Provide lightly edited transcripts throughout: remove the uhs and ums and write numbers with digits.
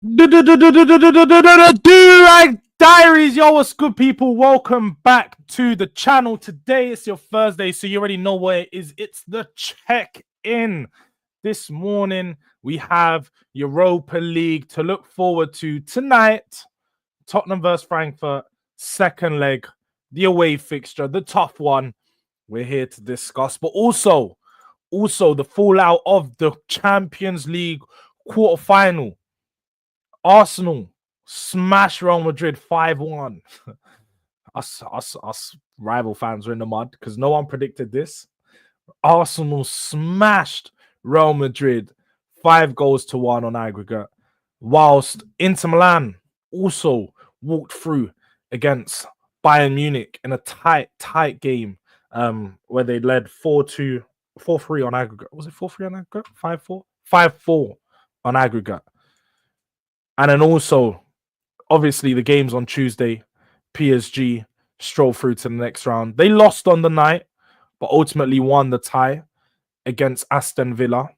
Durag Diaries, yo, what's good, people? Welcome back to the channel. Today it's your Thursday, so you already know what it is. It's the check-in. This morning we have Europa League to look forward to tonight. Tottenham versus Frankfurt, second leg, the away fixture, the tough one. We're here to discuss, but also the fallout of the Champions League quarterfinal. Arsenal smash Real Madrid 5-1. Us rival fans are in the mud because no one predicted this. Arsenal smashed Real Madrid 5-1 on aggregate, whilst Inter Milan also walked through against Bayern Munich in a tight game where they led 4-2, 4-3 on aggregate. Was it 4-3 on aggregate? 5-4? 5-4 on aggregate. And then also, obviously, the games on Tuesday, PSG strolled through to the next round. They lost on the night, but ultimately won the tie against Aston Villa.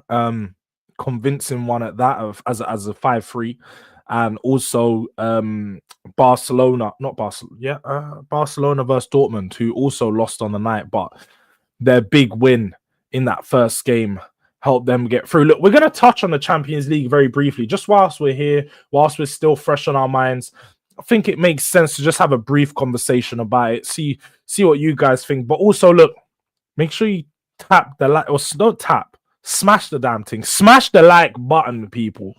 Convincing one at that as a 5-3. And also Barcelona versus Dortmund, who also lost on the night, but their big win in that first game help them get through. Look, we're going to touch on the Champions League very briefly, just whilst we're here, whilst we're still fresh on our minds. I think it makes sense to just have a brief conversation about it, see what you guys think. But also, look, make sure you tap the like, or don't tap, smash the damn thing, smash the like button, people.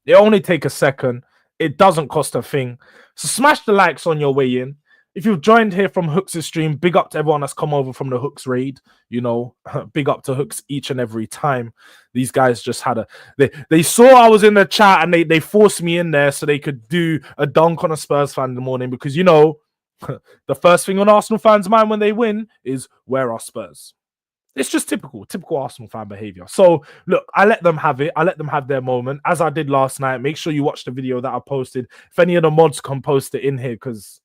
It only take a second. It doesn't cost a thing. So smash the likes on your way in. If you've joined here from Hooks' stream, big up to everyone that's come over from the Hooks raid. You know, big up to Hooks each and every time. These guys just had they saw I was in the chat and they forced me in there so they could do a dunk on a Spurs fan in the morning because, you know, the first thing on Arsenal fans' mind when they win is, where are Spurs? It's just typical Arsenal fan behavior. So, look, I let them have it. I let them have their moment, as I did last night. Make sure you watch the video that I posted. If any of the mods can post it in here, because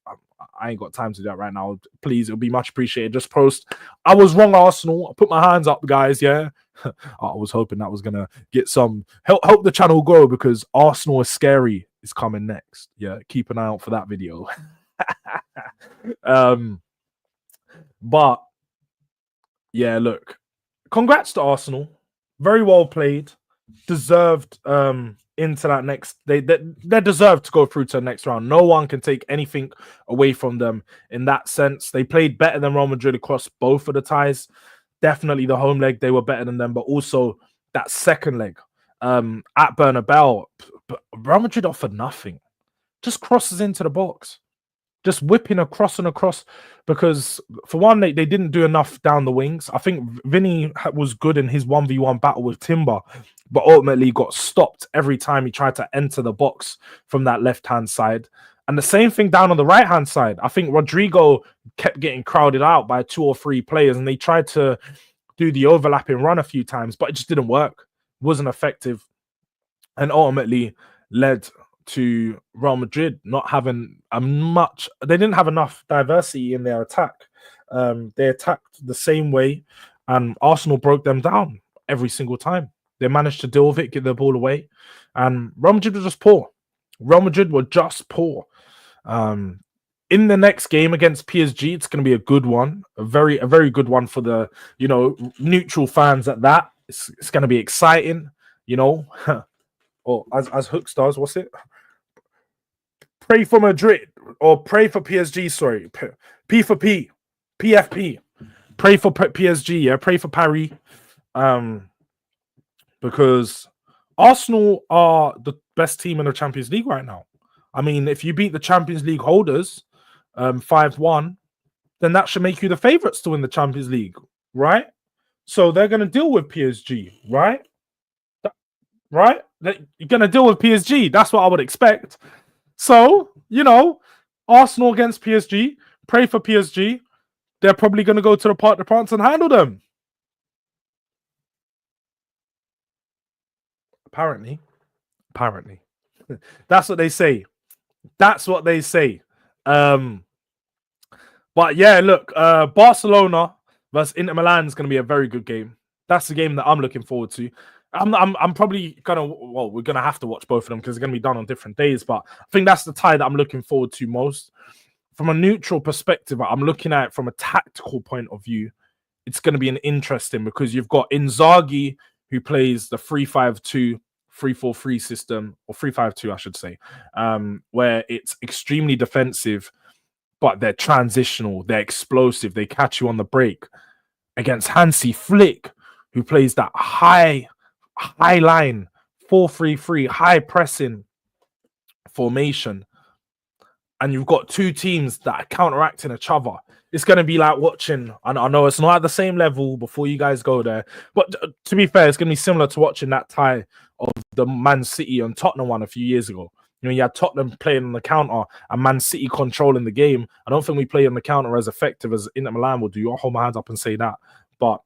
I ain't got time to do that right now. Please, it'll be much appreciated. Just post, I was wrong, Arsenal. I put my hands up, guys, yeah? I was hoping that was going to get some... Help the channel grow, because Arsenal is scary is coming next. Yeah, keep an eye out for that video. But... yeah, look, congrats to Arsenal. Very well played. Deserved into that next. They deserved to go through to the next round. No one can take anything away from them in that sense. They played better than Real Madrid across both of the ties. Definitely the home leg, they were better than them, but also that second leg at Bernabeu, Real Madrid offered nothing. Just crosses into the box. Just whipping across and across, because for one, they didn't do enough down the wings. I think Vinny was good in his 1v1 battle with Timber, but ultimately got stopped every time he tried to enter the box from that left-hand side. And the same thing down on the right-hand side. I think Rodrigo kept getting crowded out by 2 or 3 players, and they tried to do the overlapping run a few times, but it just didn't work. Wasn't effective. And ultimately led to Real Madrid not having they didn't have enough diversity in their attack. They attacked the same way, and Arsenal broke them down every single time. They managed to deal with it, get the ball away, and Real Madrid were just poor. Real Madrid were just poor. In the next game against PSG, it's going to be a good one, a very good one for the, you know, neutral fans at that. It's going to be exciting, you know. Or as Hooks does, what's it? Pray for Madrid, or pray for PSG, sorry. P for P. PFP. Pray for PSG, yeah? Pray for Paris. Because Arsenal are the best team in the Champions League right now. I mean, if you beat the Champions League holders 5-1, then that should make you the favourites to win the Champions League, right? So they're going to deal with PSG, right? Right? You're going to deal with PSG. That's what I would expect. So, you know, Arsenal against PSG. Pray for PSG. They're probably going to go to the Parc des Princes and handle them. Apparently. That's what they say. But yeah, look, Barcelona versus Inter Milan is going to be a very good game. That's the game that I'm looking forward to. I'm probably gonna. Well, we're gonna have to watch both of them because they're gonna be done on different days. But I think that's the tie that I'm looking forward to most. From a neutral perspective, I'm looking at it from a tactical point of view. It's going to be an interesting because you've got Inzaghi who plays the 3-5-2, 3-4-3 system, or 3-5-2, I should say, where it's extremely defensive, but they're transitional, they're explosive, they catch you on the break. Against Hansi Flick, who plays that high line, 4-3-3, high pressing formation. And you've got two teams that are counteracting each other. It's going to be like watching, and I know it's not at the same level before you guys go there, but to be fair, it's going to be similar to watching that tie of the Man City and Tottenham one a few years ago. You know, you had Tottenham playing on the counter and Man City controlling the game. I don't think we play on the counter as effective as Inter Milan will do. I'll hold my hands up and say that. But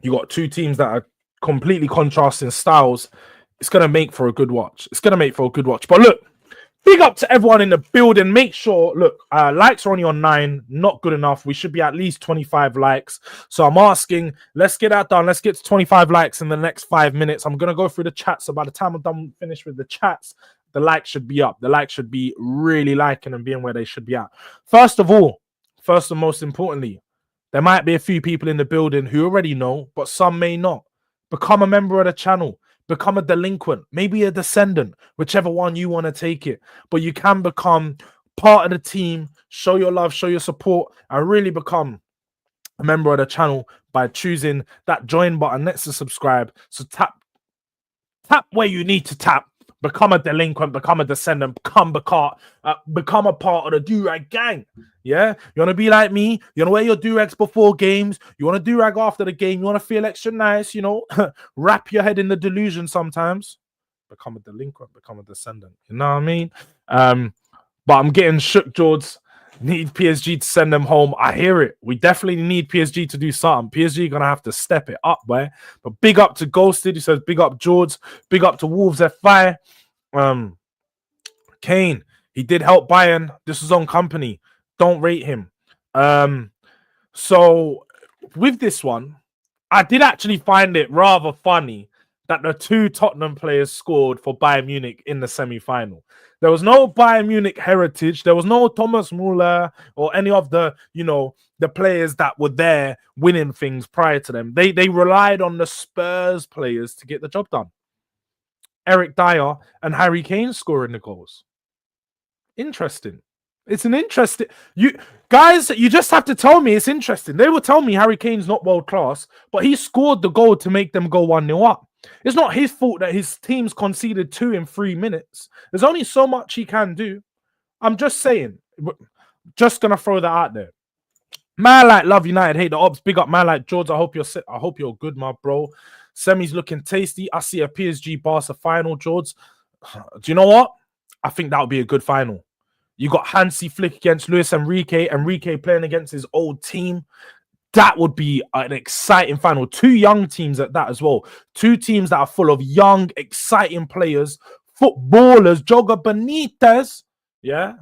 you got two teams that are completely contrasting styles. It's going to make for a good watch. It's going to make for a good watch. But look, big up to everyone in the building. Make sure, look, likes are only on 9. Not good enough. We should be at least 25 likes. So I'm asking, let's get that done. Let's get to 25 likes in the next 5 minutes. I'm going to go through the chats. So by the time I'm done, finished with the chats, the likes should be up. The likes should be really liking and being where they should be at. First of all, first and most importantly, there might be a few people in the building who already know, but some may not. Become a member of the channel. Become a delinquent, maybe a descendant, whichever one you want to take it. But you can become part of the team, show your love, show your support, and really become a member of the channel by choosing that join button next to subscribe. So tap where you need to tap. Become a delinquent, become a descendant, become a part of the Durag gang. Yeah, you want to be like me. You want to wear your Durags before games. You want to Durag after the game. You want to feel extra nice. You know, wrap your head in the delusion sometimes. Become a delinquent, become a descendant. You know what I mean? But I'm getting shook, Jords. Need PSG to send them home. I hear it. We definitely need PSG to do something. PSG gonna have to step it up, boy. But big up to Ghosted. He says big up Jords. Big up to Wolves FI. Kane. He did help Bayern. This is on company. Don't rate him. So with this one, I did actually find it rather funny that the two Tottenham players scored for Bayern Munich in the semi-final. There was no Bayern Munich heritage. There was no Thomas Muller or any of the, the players that were there winning things prior to them. They relied on the Spurs players to get the job done. Eric Dyer and Harry Kane scoring the goals. Interesting. It's an interesting... You just have to tell me it's interesting. They will tell me Harry Kane's not world class, but he scored the goal to make them go 1-0 up. It's not his fault that his team's conceded 2 in 3 minutes. There's only so much he can do. I'm just saying. Just gonna throw that out there. Man like Love United, hate the ops. Big up man like Jords. I hope you're good, my bro. Semi's looking tasty. I see a PSG Barca final, Jords. Do you know what? I think that would be a good final. You got Hansi Flick against Luis Enrique. Enrique playing against his old team. That would be an exciting final. 2 young teams at that as well. 2 teams that are full of young, exciting players, footballers, Joga Benitez. Yeah,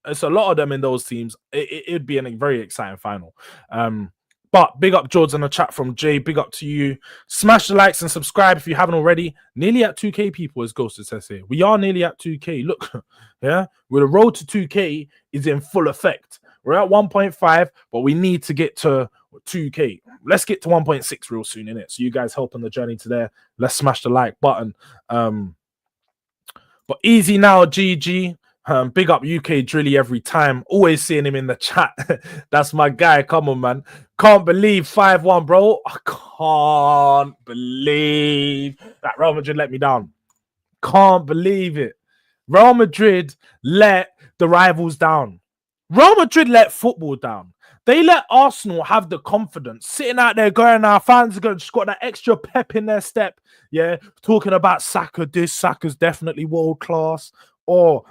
it's a lot of them in those teams. It'd be a very exciting final. But big up Jords in the chat from Jay. Big up to you. Smash the likes and subscribe if you haven't already. Nearly at 2K people, as Ghosted says here. We are nearly at 2K. Look, yeah, the road to 2K is in full effect. We're at 1.5, but we need to get to 2K. Let's get to 1.6 real soon, innit? So you guys help on the journey to there. Let's smash the like button. But easy now, GG. Big up UK Drilly every time. Always seeing him in the chat. That's my guy. Come on, man. Can't believe 5-1, bro. I can't believe that Real Madrid let me down. Can't believe it. Real Madrid let the rivals down. Real Madrid let football down. They let Arsenal have the confidence, sitting out there going, our fans are just got that extra pep in their step. Yeah, talking about Saka, Saka's definitely world class. Or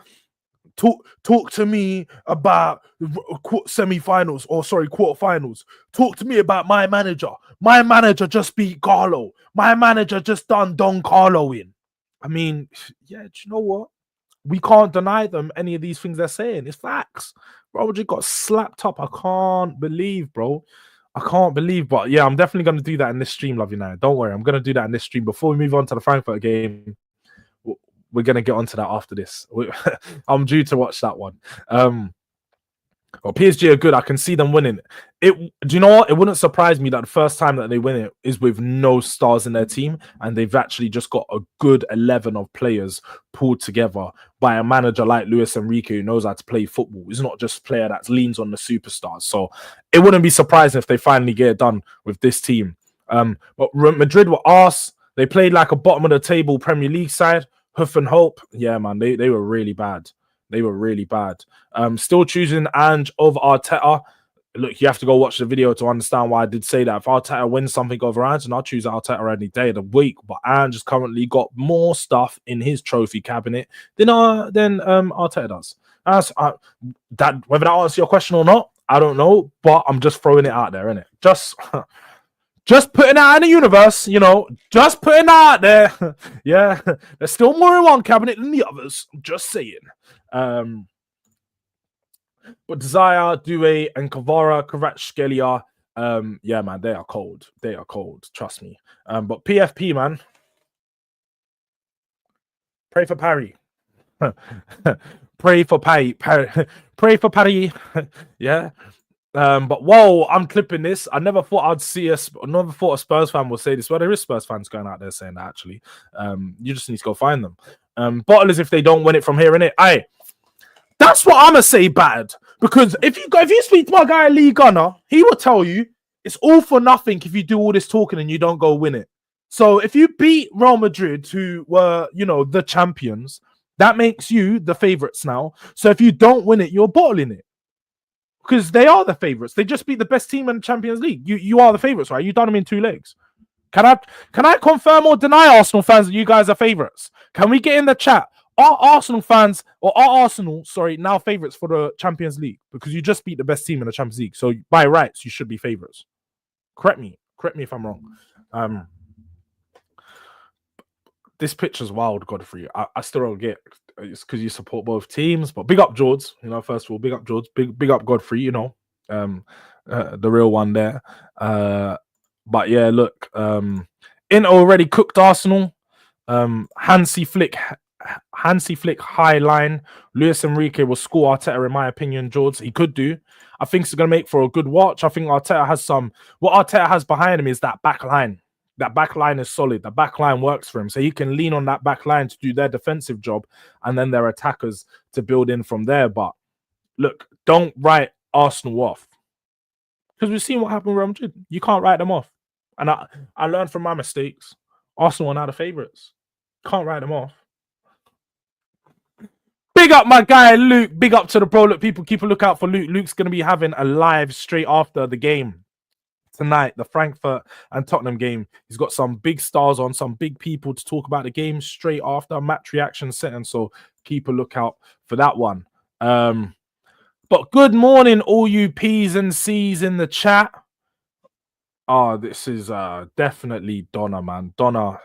talk to me about semi-finals, or sorry, quarterfinals. Talk to me about my manager. My manager just beat Carlo. My manager just done Don Carlo in. I mean, yeah, do you know what? We can't deny them any of these things they're saying. It's facts. Real Madrid got slapped up. I can't believe, bro. I can't believe, but yeah, I'm definitely gonna do that in this stream, love you now. Don't worry, I'm gonna do that in this stream. Before we move on to the Frankfurt game, we're gonna get onto that after this. I'm due to watch that one. Well, PSG are good. I can see them winning. Do you know what? It wouldn't surprise me that the first time that they win it is with no stars in their team, and they've actually just got a good 11 of players pulled together by a manager like Luis Enrique who knows how to play football. He's not just a player that leans on the superstars. So it wouldn't be surprising if they finally get it done with this team. But Madrid were arse. They played like a bottom of the table Premier League side. Hoof and hope. Yeah, man, they were really bad. They were really bad. Still choosing Ange over Arteta. Look, you have to go watch the video to understand why I did say that. If Arteta wins something over Ange, and I'll choose Arteta any day of the week. But Ange has currently got more stuff in his trophy cabinet than Arteta does. That whether that answers your question or not, I don't know. But I'm just throwing it out there, innit? Just putting it out in the universe, you know, just putting it out there. Yeah, there's still more in one cabinet than the others. I'm just saying. But Desire, Due, and Kvaratskhelia, yeah, man, they are cold. They are cold. Trust me. But PFP, man, pray for Parry. Pray for Parry. Pray for Parry. Yeah. But whoa, I'm clipping this. I never thought I'd see never thought a Spurs fan would say this. Well, there is Spurs fans going out there saying that actually. You just need to go find them. Bottlers if they don't win it from here, innit? Aye. That's what I'm gonna say bad. Because if you speak to my guy Lee Gunner, he will tell you it's all for nothing if you do all this talking and you don't go win it. So if you beat Real Madrid, who were, you know, the champions, that makes you the favorites now. So if you don't win it, you're bottling it. Because they are the favorites. They just beat the best team in the Champions League. You are the favorites, right? You've done them in 2 legs. Can I confirm or deny, Arsenal fans, that you guys are favorites? Can we get in the chat? Are Arsenal fans, or are Arsenal, now favorites for the Champions League? Because you just beat the best team in the Champions League. So by rights, you should be favorites. Correct me if I'm wrong. This picture's wild, Godfrey. I still don't get it's because you support both teams, but big up Jords, you know, first of all, big up Jords, big up Godfrey, you know, the real one there. But yeah, look, in already cooked Arsenal, Hansi Flick high line. Luis Enrique will score Arteta, in my opinion. Jords, he could do. I think it's going to make for a good watch. I think Arteta has what Arteta has behind him is that back line. That back line is solid. The back line works for him. So he can lean on that back line to do their defensive job and then their attackers to build in from there. But look, don't write Arsenal off. Because we've seen what happened with Real Madrid. You can't write them off. And I learned from my mistakes. Arsenal are now the favourites. Can't write them off. Big up my guy Luke. Big up to the bro. Look, people keep a lookout for Luke. Luke's going to be having a live straight after the game. Tonight, the Frankfurt and Tottenham game. He's got some big stars on, some big people to talk about the game straight after match reaction setting. So keep a lookout for that one. But good morning, all you P's and C's in the chat. Oh, this is definitely Donna, man. Donna,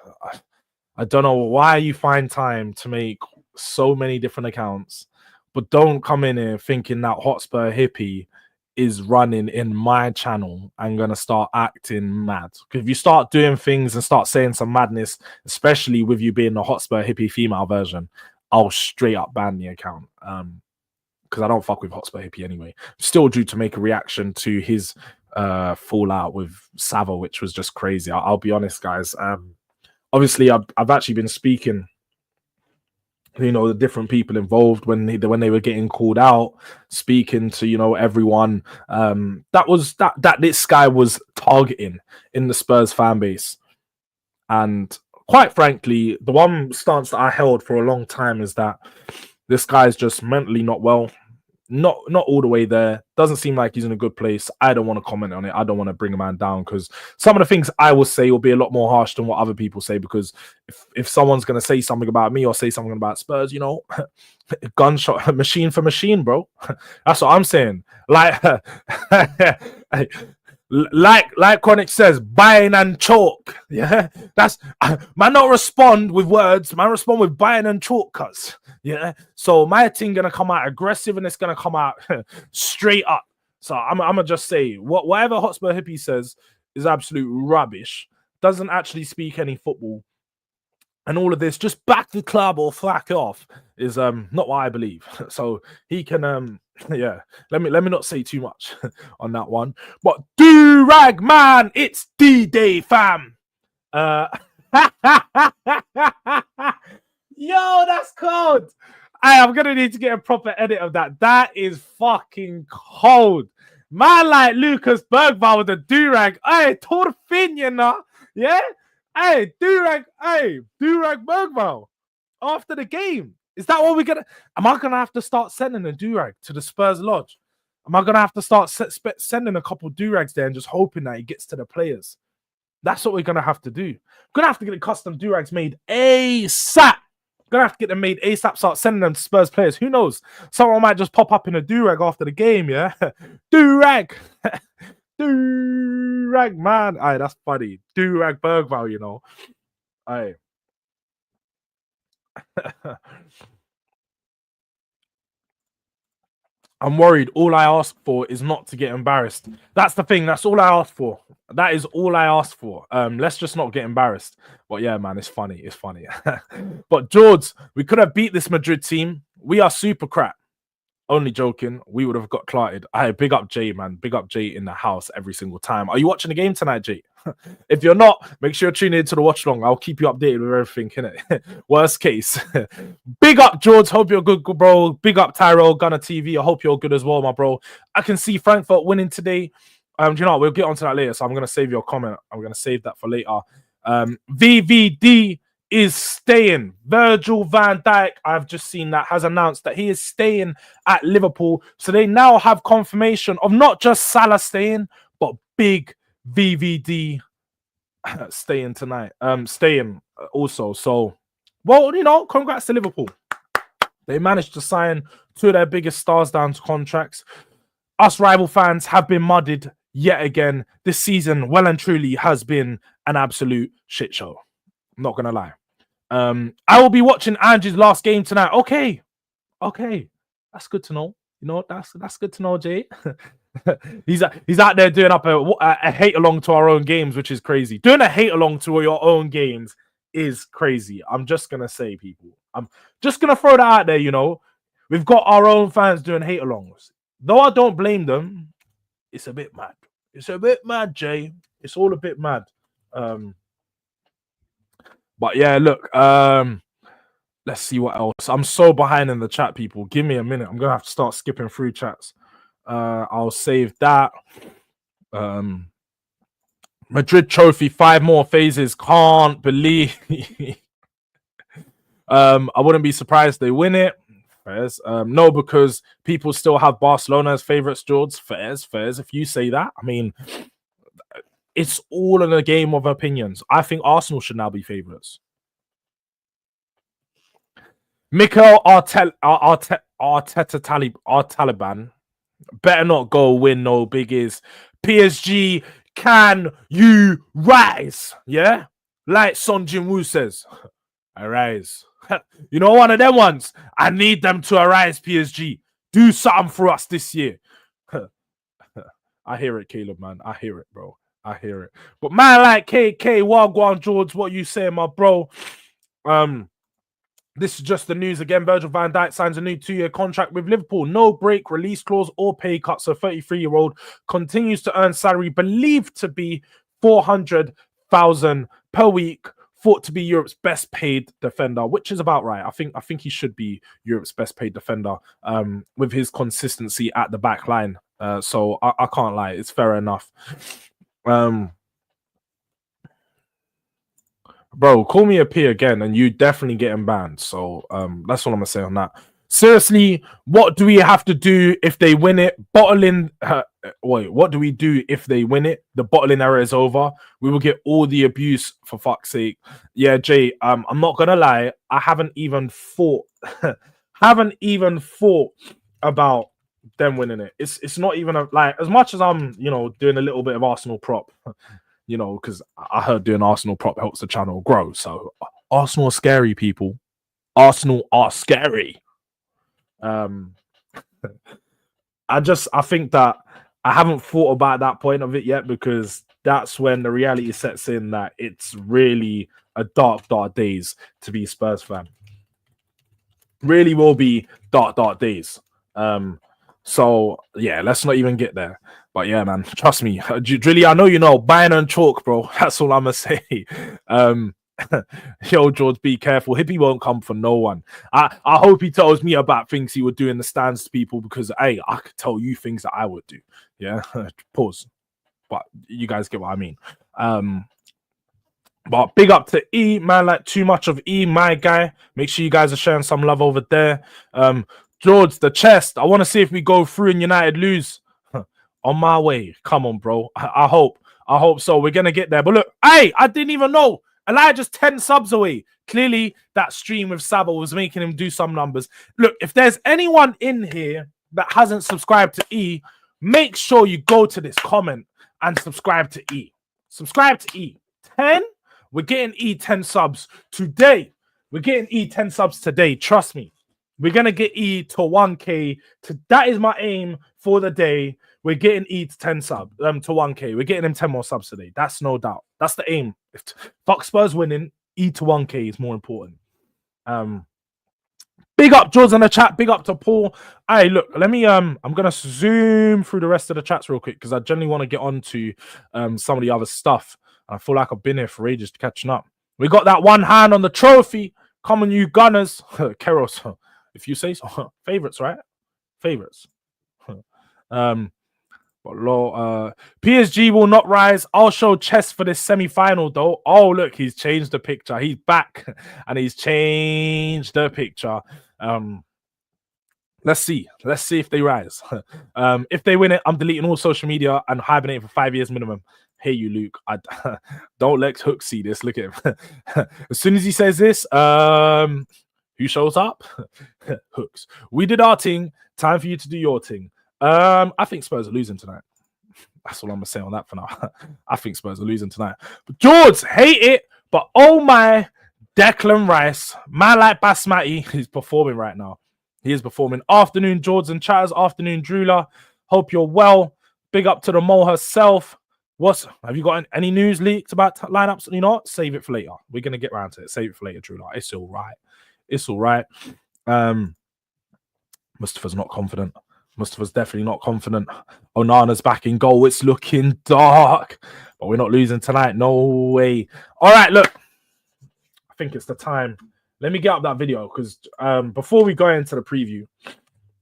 I don't know why you find time to make so many different accounts, but don't come in here thinking that Hotspur hippie is running in my channel and gonna start acting mad. Because if you start doing things and start saying some madness, especially with you being the Hotspur hippie female version, I'll straight up ban the account. Because I don't fuck with Hotspur hippie anyway. Still due to make a reaction to his fallout with Savo, which was just crazy. I'll be honest, guys. Obviously, I've actually been speaking, you know, the different people involved when they were getting called out, speaking to, you know, everyone that this guy was targeting in the Spurs fan base. And quite frankly, the one stance that I held for a long time is that this guy's just mentally not well. Not all the way there. Doesn't seem like he's in a good place. I don't want to comment on it. I don't want to bring a man down because some of the things I will say will be a lot more harsh than what other people say. Because if someone's going to say something about me or say something about Spurs, you know, gunshot machine for machine, bro. That's what I'm saying. Like Chronic says, buying and chalk. Yeah, that's man. Not respond with words. Man, respond with buying and chalk, cuz. Yeah. So my thing gonna come out aggressive and it's gonna come out straight up. So I'm gonna just say whatever Hotspur Hippie says is absolute rubbish. Doesn't actually speak any football. And all of this, just back the club or flack off, is not what I believe. So he can yeah. Let me not say too much on that one. But Durag man, it's D-Day, fam. Yo, that's cold. I'm gonna need to get a proper edit of that. That is fucking cold. Man like Lucas Bergvall with the Durag. Hey, Torfin, you know? Yeah? Hey, Durag Bergvall. After the game. Is that what we're gonna? Am I gonna have to start sending a Durag to the Spurs Lodge? Am I gonna have to start sending a couple Durags there and just hoping that he gets to the players? That's what we're gonna have to do. Gonna have to get custom Durags made ASAP. Gonna have to get them made ASAP. Start sending them to Spurs players. Who knows? Someone might just pop up in a Durag after the game. Yeah, Durag, Durag, man. Aye, that's funny. Durag Bergvall, you know. Aye. I'm worried. All I ask for is not to get embarrassed. That's the thing. That's all I ask for. That is all I ask for. Let's just not get embarrassed. But yeah, man, it's funny. It's funny. But Jords, we could have beat this Madrid team. We are super crap. Only joking. We would have got clarted. I big up Jay, man. Big up Jay in the house every single time. Are you watching the game tonight, Jay? If you're not, make sure you're tuning into the watch long. I'll keep you updated with everything, innit? Worst case. Big up, Jords. Hope you're good, bro. Big up, Tyrell, Gunner TV. I hope you're good as well, my bro. I can see Frankfurt winning today. Do you know what? We'll get onto that later. So I'm going to save your comment. I'm going to save that for later. VVD is staying. Virgil van Dijk, I've just seen that, has announced that he is staying at Liverpool. So they now have confirmation of not just Salah staying, but big VVD staying tonight. Staying also. So, well, you know, congrats to Liverpool. They managed to sign two of their biggest stars down to contracts. Us rival fans have been mudded yet again. This season, well and truly, has been an absolute shit show. I'm not gonna lie. I will be watching Andrew's last game tonight. Okay, that's good to know. You know, that's good to know, Jay. he's out there doing up a hate along to our own games, which is crazy. Doing a hate along to your own games is crazy. I'm just gonna say, people. I'm just gonna throw that out there. You know, we've got our own fans doing hate alongs. Though I don't blame them, it's a bit mad. It's a bit mad, Jay. It's all a bit mad. But yeah, look, let's see what else. I'm so behind in the chat, people. Give me a minute. I'm gonna have to start skipping through chats. I'll save that. Madrid trophy, 5 more phases. Can't believe. I wouldn't be surprised they win it. Fairs. No, because people still have Barcelona as favorites, Jords. Fairs. If you say that, I mean, it's all in a game of opinions. I think Arsenal should now be favorites. Mikel Arteta Taliban better not go win no biggies. PSG, can you rise? Yeah, like Son Jin-woo says, arise. You know, one of them ones. I need them to arise. PSG, do something for us this year. I hear it, Caleb, man. I hear it, bro. I hear it. But man, like KK, Wagwan, George, what you saying, my bro? This is just the news again. Virgil van Dijk signs a new 2-year contract with Liverpool. No break, release clause, or pay cut. So 33-year-old continues to earn salary believed to be 400,000 per week. Thought to be Europe's best paid defender, which is about right. I think he should be Europe's best paid defender with his consistency at the back line. So I can't lie. It's fair enough. Bro, call me a P again and you definitely getting banned. So that's all I'm gonna say on that. Seriously, what do we have to do if they win it? Bottling what do we do if they win it? The bottling era is over. We will get all the abuse, for fuck's sake. Yeah, Jay, I'm not gonna lie, I haven't even thought about them winning it. It's not even like, as much as I'm, you know, doing a little bit of Arsenal prop. You know, because I heard doing Arsenal prop helps the channel grow. So Arsenal are scary, people. Arsenal are scary. I think that I haven't thought about that point of it yet, because that's when the reality sets in that it's really a dark, dark days to be a Spurs fan. Really will be dark, dark days. So yeah, let's not even get there. But yeah, man, trust me, Drilly, I know you know, Bayern and chalk, bro. That's all I'm gonna say. Yo, Jords, be careful. Hippie won't come for no one. I hope he tells me about things he would do in the stands to people, because hey, I could tell you things that I would do. Yeah, pause. But you guys get what I mean. But big up to E, man. Like, too much of E, my guy. Make sure you guys are sharing some love over there. Jords, the chest. I want to see if we go through and United lose. On my way. Come on, bro. I hope. I hope so. We're gonna get there. But look, hey, I didn't even know. Elijah's 10 subs away. Clearly, that stream with Sabo was making him do some numbers. Look, if there's anyone in here that hasn't subscribed to E, make sure you go to this comment and subscribe to E. Subscribe to E. 10? We're getting E 10 subs today. We're getting E 10 subs today. Trust me. We're going to get E to 1K. That is my aim for the day. We're getting E to 10 sub to 1K. We're getting him 10 more subs today. That's no doubt. That's the aim. If Fox Spurs winning, E to 1K is more important. Big up Jords in the chat. Big up to Paul. Hey, look, let me I'm gonna zoom through the rest of the chats real quick, because I generally want to get on to some of the other stuff. I feel like I've been here for ages to catching up. We got that one hand on the trophy. Come on, you Gunners. Keros, if you say so. Favorites, right? Favorites. But low, PSG will not rise. I'll show chess for this semi-final, though. Oh, look, he's changed the picture. He's back, and he's changed the picture. Let's see. Let's see if they rise. If they win it, I'm deleting all social media and hibernating for 5 years minimum. Hey, you, Luke. Don't let Hook see this. Look at him. As soon as he says this, who shows up? Hooks. We did our thing. Time for you to do your thing. I think Spurs are losing tonight. That's all I'm gonna say on that for now. I think Spurs are losing tonight. But Jords, hate it, but oh my, Declan Rice, man like Basmati, he's performing right now. He is performing. Afternoon, Jords and chatters. Afternoon, Drula. Hope you're well. Big up to the Mo herself. Have you got any news leaked about lineups? You know what? Save it for later. We're gonna get around to it. Save it for later, Drula. It's all right. It's all right. Mustafa's not confident. Mustafa's definitely not confident. Onana's back in goal. It's looking dark, but we're not losing tonight. No way. All right, look. I think it's the time. Let me get up that video, because before we go into the preview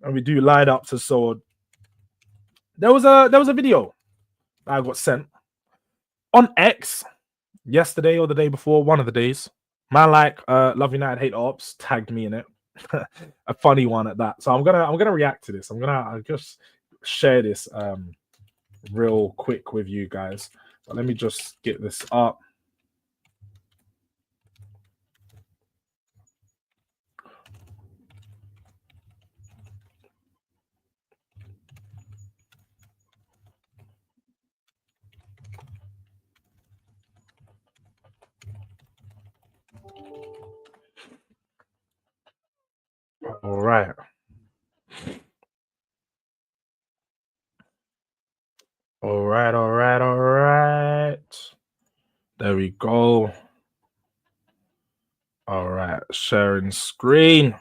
and we do line up to sword, there was a video that I got sent on X yesterday or the day before, one of the days. Man like Love United Hate Ops tagged me in it. A funny one at that. So I'm gonna react to this. I'll just share this real quick with you guys. But let me just get this up. All right. All right. There we go. All right, sharing screen.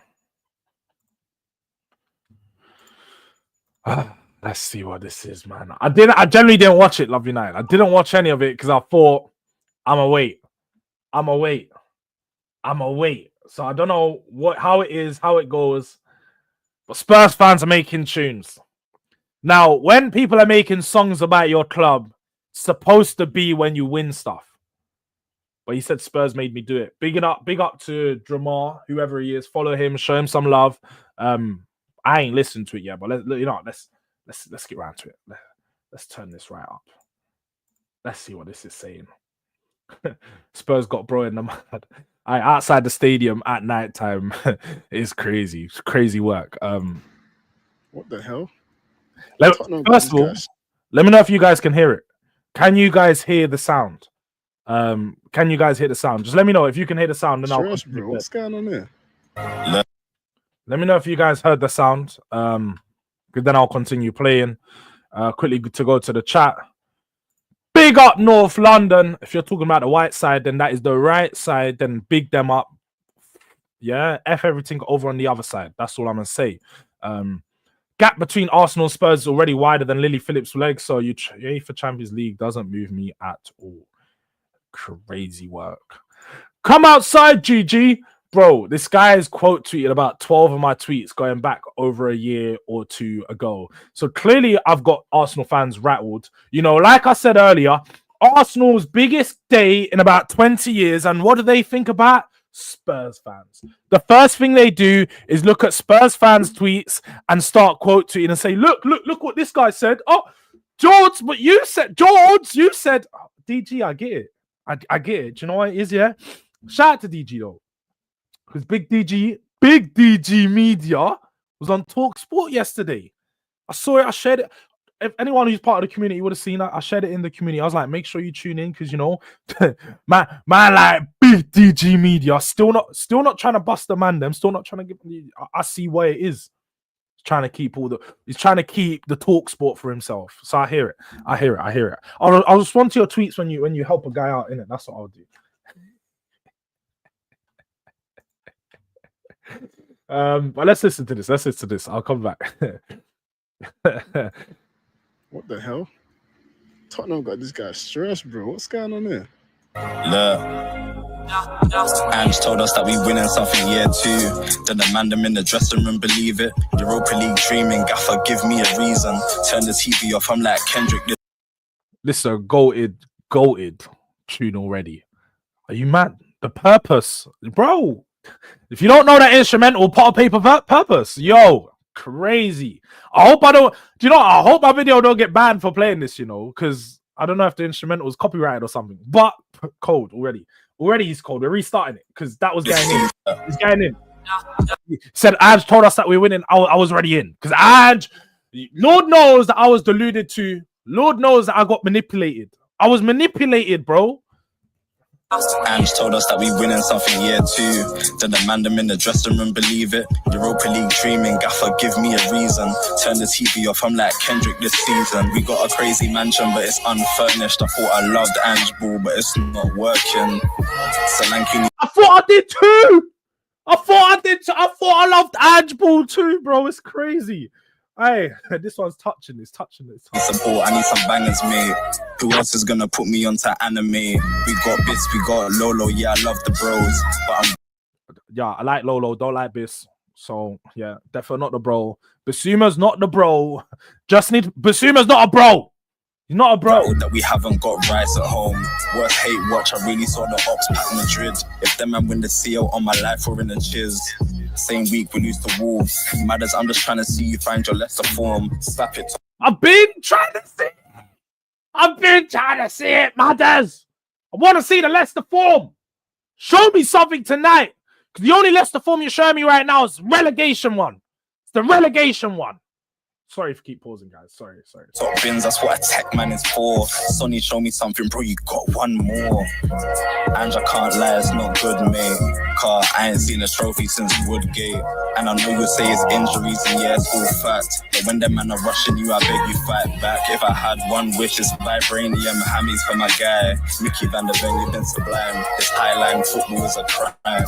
Let's see what this is, man. I generally didn't watch it, Love United. I didn't watch any of it because I thought I'ma wait. So I don't know how it is, how it goes. But Spurs fans are making tunes. Now, when people are making songs about your club, it's supposed to be when you win stuff. But he said Spurs made me do it. Big up to Dramar, whoever he is. Follow him, show him some love. I ain't listened to it yet, but let's get around to it. Let's turn this right up. Let's see what this is saying. Spurs got bro in the mud. Outside the stadium at night time is crazy. It's crazy work. What the hell? First of all, let me know if you guys can hear it. Can you guys hear the sound? Can you guys hear the sound? Just let me know if you can hear the sound, and I'll. What's going on there? Let me know if you guys heard the sound. Then I'll continue playing. Quickly to go to the chat. Big up North London. If you're talking about the white side, then that is the right side. Then big them up. Yeah, F everything over on the other side. That's all I'm gonna say. Gap between Arsenal and Spurs is already wider than Lily Phillips' legs, so you for Champions League doesn't move me at all. Crazy work. Come outside, GG. Bro, this guy has quote tweeted about 12 of my tweets going back over a year or two ago. So clearly I've got Arsenal fans rattled. You know, like I said earlier, Arsenal's biggest day in about 20 years. And what do they think about? Spurs fans. The first thing they do is look at Spurs fans' tweets and start quote tweeting and say, look what this guy said. Oh, Jords, but you said, Jords, you said, oh, DG, I get it. I get it. Do you know what it is, yeah? Shout out to DG, though. Because Big DG Media was on Talk Sport yesterday. I saw it. I shared it. If anyone who's part of the community would have seen it, I shared it in the community. I was like, make sure you tune in because, you know, man, like Big DG Media, still not trying to bust the man. Them still not trying to give. I see where it is. He's trying to keep the Talk Sport for himself. So I hear it. I'll respond to your tweets when you help a guy out in it. That's what I'll do. But let's listen to this. I'll come back. What the hell? Tottenham got this guy stressed, bro. What's going on there? Look, Ange told us that we winning something year 2. Then the man them in the dressing room believe it. Europa League dreaming, gaffer, give me a reason. Turn the TV off, I'm like Kendrick. Listen, goated tune already. Are you mad? The purpose, bro. If you don't know that instrumental, pot of paper purpose, yo, crazy. I hope my video don't get banned for playing this, you know, because I don't know if the instrumental is copyrighted or something. But cold already. Already he's cold. We're restarting it because that was getting in. He's getting in. He said Ange told us that we're winning. I was already in because Ange, Lord knows that I was deluded to. Lord knows that I got manipulated. I was manipulated, bro. Ange told us that we winning something year 2. Then the man them in the dressing room believe it. Europa League dreaming, gaffer, give me a reason. Turn the TV off, I'm like Kendrick this season. We got a crazy mansion, but it's unfurnished. I thought I loved Ange ball, but it's not working. Solanke, I thought I did too. I thought I loved Ange ball too, bro. It's crazy. Hey, this one's touching. It's touching. Support, I need some bangers, mate. Who else is gonna put me onto anime? We got Bits, we got Lolo. Yeah, I love the bros, but yeah, I like Lolo. Don't like Bis. So yeah, definitely not the bro. Basuma's not the bro. Basuma's not a bro. He's not a bro. That we haven't got rights at home. Worst hate watch. I really saw the ops pack Madrid. If them man win the CO on my life, we're in a chiz. Same week we lose to Wolves. Matters, I'm just trying to see you find your Leicester form. Slap it. I've been trying to see it, Matters. I want to see the Leicester form. Show me something tonight. Because the only Leicester form you're showing me right now is relegation one. It's the relegation one. Sorry if you keep pausing, guys. Sorry. Top bins, that's what a tech man is for. Sonny, show me something, bro. You got one more. Ange, I can't lie, it's not good, mate. Car, I ain't seen a trophy since Woodgate. And I know you'll say it's injuries, and yeah, it's all fact. But when them man are rushing you, I beg you fight back. If I had one wish, it's vibranium hammies for my guy. Mickey Van der Ven, you've been sublime. This highline football is a crime.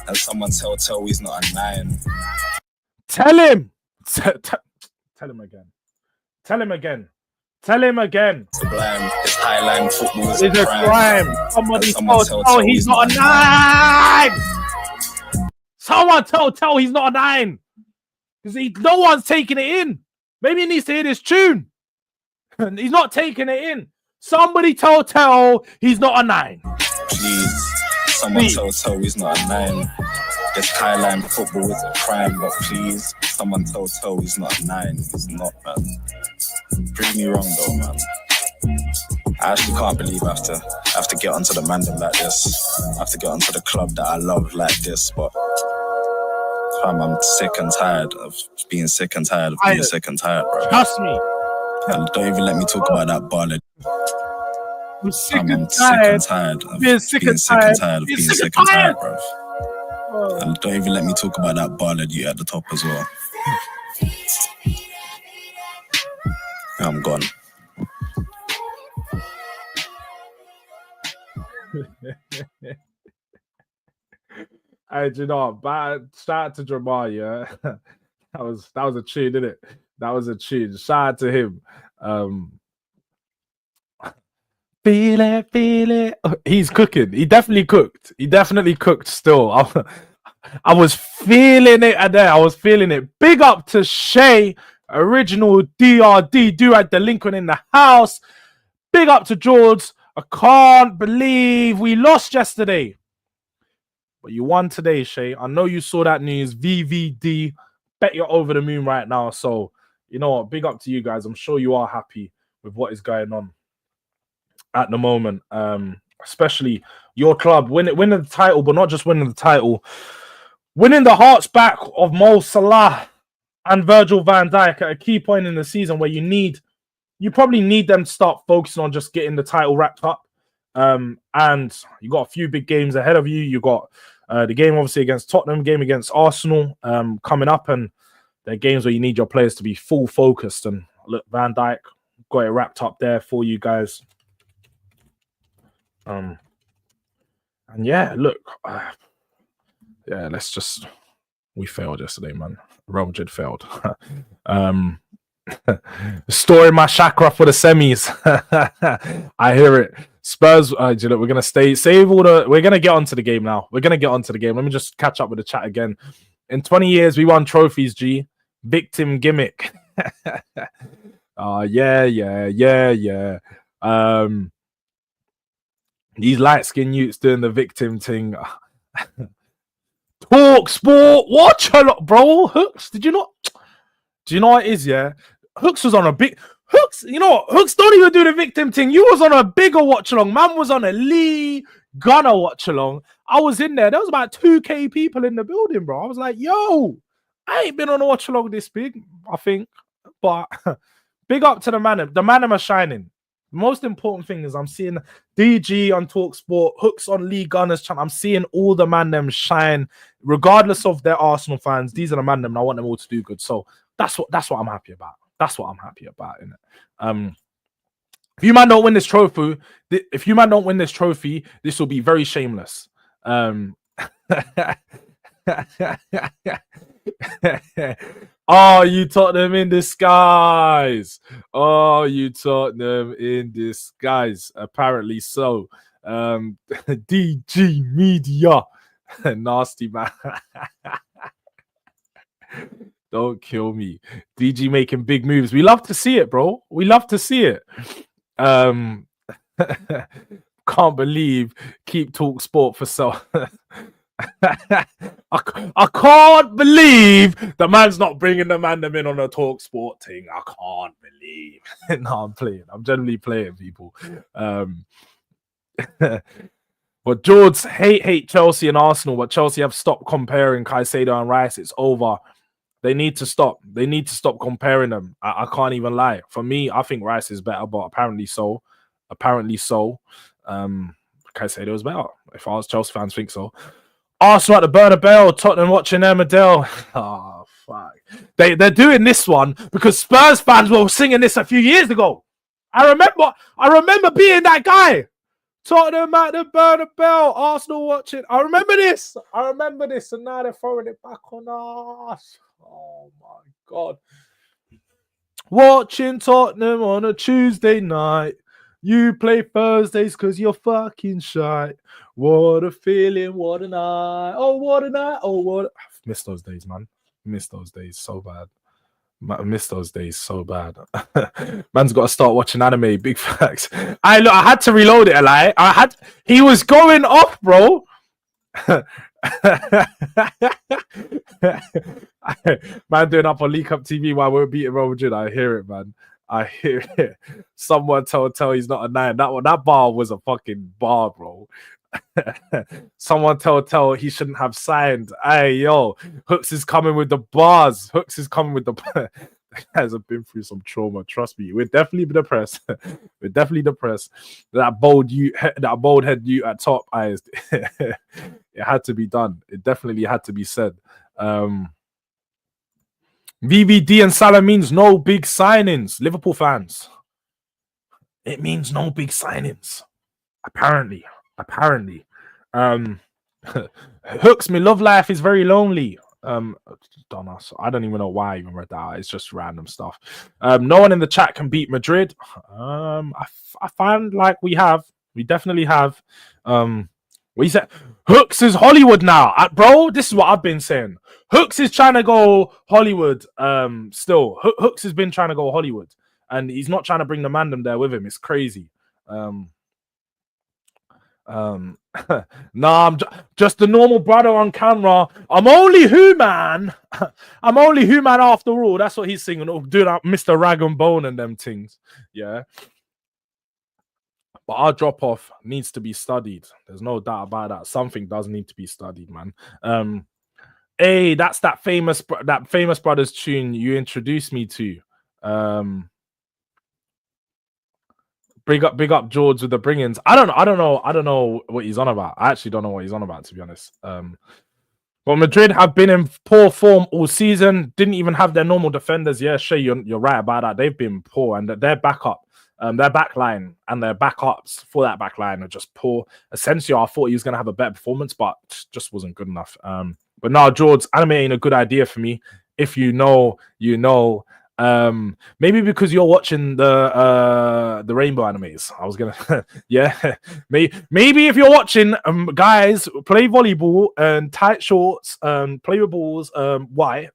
And someone tell he's not a 9. Tell him. Tell him again. Sublime. This highline football is It's a a crime. crime. Somebody tell he's not a 9. Someone tell he's not a 9. Because no one's taking it in. Maybe he needs to hear this tune. He's not taking it in. Somebody tell he's not a 9. Please. Someone tell he's not a 9. This highline football is a crime, but please, someone tell he's not a 9. He's not, man. Prove me wrong, though, man. I actually can't believe I have to get onto the mandem like this. I have to get onto the club that I love like this, but fam, I'm sick and tired of being sick and tired of being sick and tired, bro. Trust me. And don't even let me talk about that ballad. I'm sick I'm and sick and tired of being sick and tired of being sick and tired, bro. And don't even let me talk about that ballad you at the top as well. I'm gone. Hey, do you know what? Bad shout out to Jamar, yeah. that was a tune, didn't it? That was a tune. Shout out to him. Feel it. He's cooking. He definitely cooked. Still. I was feeling it there. I was feeling it. Big up to Shay, original DRD, Durag Delinquent in the house. Big up to Jords. I can't believe we lost yesterday. But you won today, Shay. I know you saw that news. VVD. Bet you're over the moon right now. So, you know what? Big up to you guys. I'm sure you are happy with what is going on at the moment. Especially your club winning the title, but not just winning the title. Winning the hearts back of Mo Salah and Virgil van Dijk at a key point in the season where you probably need them to start focusing on just getting the title wrapped up. And you got a few big games ahead of you. You got the game obviously against Tottenham, game against Arsenal coming up, and they're games where you need your players to be full focused. And look, Van Dijk got it wrapped up there for you guys. And yeah, look, yeah, we failed yesterday, man. Real Madrid failed. Storing my chakra for the semis. I hear it. Spurs, we're gonna we're gonna get onto the game now. Let me just catch up with the chat again. In 20 years, we won trophies, G. Victim gimmick. Yeah. These light-skinned youths doing the victim thing. Talk sport, watch a lot, bro. Hooks, do you know what it is, yeah? Hooks was on a big Hooks, you know what? Hooks don't even do the victim thing. You was on a bigger watch along. Man was on a Lee Gunner watch along. I was in there. There was about 2K people in the building, bro. I was like, yo, I ain't been on a watch along this big, I think. But big up to the man. The man are shining. The most important thing is I'm seeing DG on TalkSport, Hooks on Lee Gunner's channel. I'm seeing all the man them shine, regardless of their Arsenal fans. These are the man them, and I want them all to do good. So that's what I'm happy about. That's what I'm happy about, innit? If you man don't win this trophy, this will be very shameless. Oh, you Tottenham in disguise. Apparently so. DG Media. Nasty man. Don't kill me. DG making big moves. We love to see it, bro. We love to see it. Can't believe keep talk sport for so. I can't believe the man's not bringing the man them in on a talk sport thing. I can't believe. No, I'm playing. I'm generally playing, people. But Jords hate Chelsea and Arsenal, but Chelsea have stopped comparing Caicedo and Rice. It's over. They need to stop. They need to stop comparing them. I can't even lie. For me, I think Rice is better, but apparently so. Caicedo is better. If I was Chelsea fans, think so. Arsenal at the Bernabeu, Tottenham watching them, Adele. Oh, fuck. They're doing this one because Spurs fans were singing this a few years ago. I remember being that guy. Tottenham at the Bernabeu, Arsenal watching. I remember this, and now they're throwing it back on us. Oh my God. Watching Tottenham on a Tuesday night. You play Thursdays because you're fucking shy. What a feeling, what a night. Oh, what a night. Oh, what. I've missed those days, man. Missed those days so bad. Man's got to start watching anime. Big facts. I had to reload it, like he was going off, bro. Man doing up on League Up TV while we're beating Real Madrid. I hear it, man. I hear it. Someone tell he's not a 9. That bar was a fucking bar, bro. Someone tell he shouldn't have signed. Hey, yo, Hooks is coming with the bars. The guys have been through some trauma. Trust me, we're definitely depressed. That bold head you at top eyes. It had to be done. It definitely had to be said. VVD and Salah means no big signings. Liverpool fans. It means no big signings. Apparently. Hooks, my love life is very lonely. Dumbass. I don't even know why I even read that. It's just random stuff. No one in the chat can beat Madrid. I find like we definitely have. What you said? Hooks is Hollywood now, bro. This is what I've been saying. Hooks is trying to go Hollywood. Still, Hooks has been trying to go Hollywood, and he's not trying to bring the mandem there with him. It's crazy. No, I'm just the normal brother on camera. I'm only human. I'm only human after all. That's what he's singing. Doing that Mr. Rag and Bone and them things. Yeah. But our drop off needs to be studied. There's no doubt about that. Something does need to be studied, man. Hey, that's that famous brothers tune you introduced me to. Big up Jords with the bring-ins. I don't know what he's on about. I actually don't know what he's on about, to be honest. But Madrid have been in poor form all season. Didn't even have their normal defenders. Yeah, sure, you're right about that. They've been poor, and their backup. Their backline and their backups for that backline are just poor. Asensio, I thought he was going to have a better performance, but just wasn't good enough. But now, Jords, anime ain't a good idea for me. If you know, you know. Maybe because you're watching the rainbow animes. I was gonna, yeah. Maybe if you're watching, guys, play volleyball and tight shorts, play with balls. Why?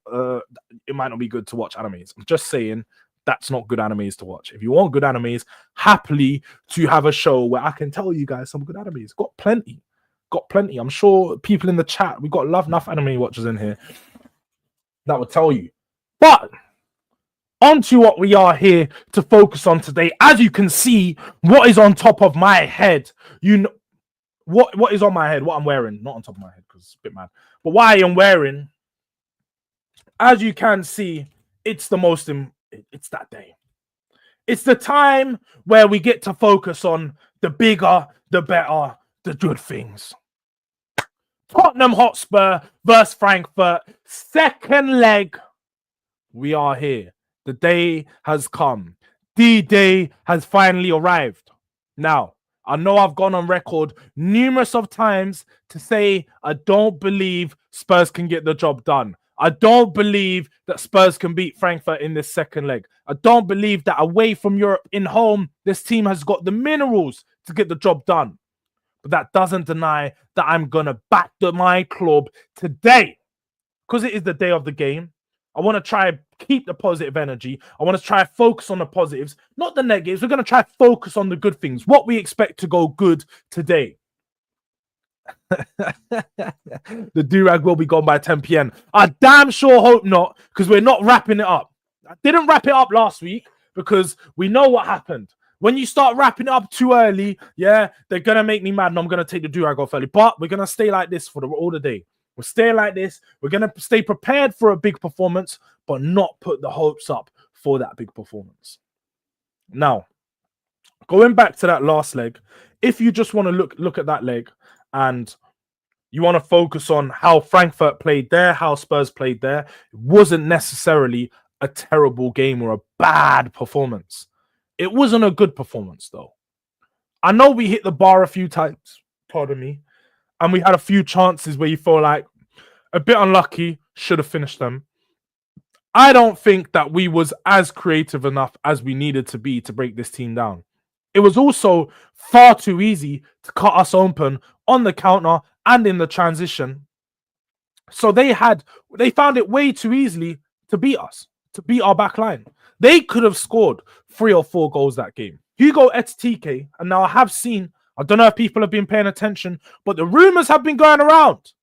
It might not be good to watch animes. I'm just saying. That's not good animes to watch. If you want good animes, happily to have a show where I can tell you guys some good animes. Got plenty. I'm sure people in the chat, we got enough anime watchers in here that will tell you. But on to what we are here to focus on today. As you can see, what is on top of my head, you know what is on my head, what I'm wearing, not on top of my head because it's a bit mad, but what I am wearing, as you can see, it's it's that day. It's the time where we get to focus on the bigger, the better, the good things. Tottenham Hotspur versus Frankfurt, second leg. We are here. The day has come. The day has finally arrived. Now, I know I've gone on record numerous of times to say I don't believe Spurs can get the job done. I don't believe that Spurs can beat Frankfurt in this second leg. I don't believe that away from Europe in home, this team has got the minerals to get the job done. But that doesn't deny that I'm going to back my club today because it is the day of the game. I want to try and keep the positive energy. I want to try and focus on the positives, not the negatives. We're going to try and focus on the good things, what we expect to go good today. The Durag will be gone by 10 p.m. I damn sure hope not, because we're not wrapping it up. I didn't wrap it up last week because we know what happened. When you start wrapping it up too early, yeah, they're going to make me mad and I'm going to take the Durag off early. But we're going to stay like this for all the day. We're staying like this. We're going to stay prepared for a big performance, but not put the hopes up for that big performance. Now, going back to that last leg, if you just want to look at that leg and you want to focus on how Frankfurt played there, how Spurs played there, it wasn't necessarily a terrible game or a bad performance. It wasn't a good performance, though. I know we hit the bar a few times, pardon me, and we had a few chances where you feel like a bit unlucky, should have finished them. I don't think that we was as creative enough as we needed to be to break this team down. It was also far too easy to cut us open on the counter and in the transition. So they found it way too easily to beat us, to beat our back line. They could have scored 3 or 4 goals that game. Hugo Ekitike, and now I don't know if people have been paying attention, but the rumors have been going around.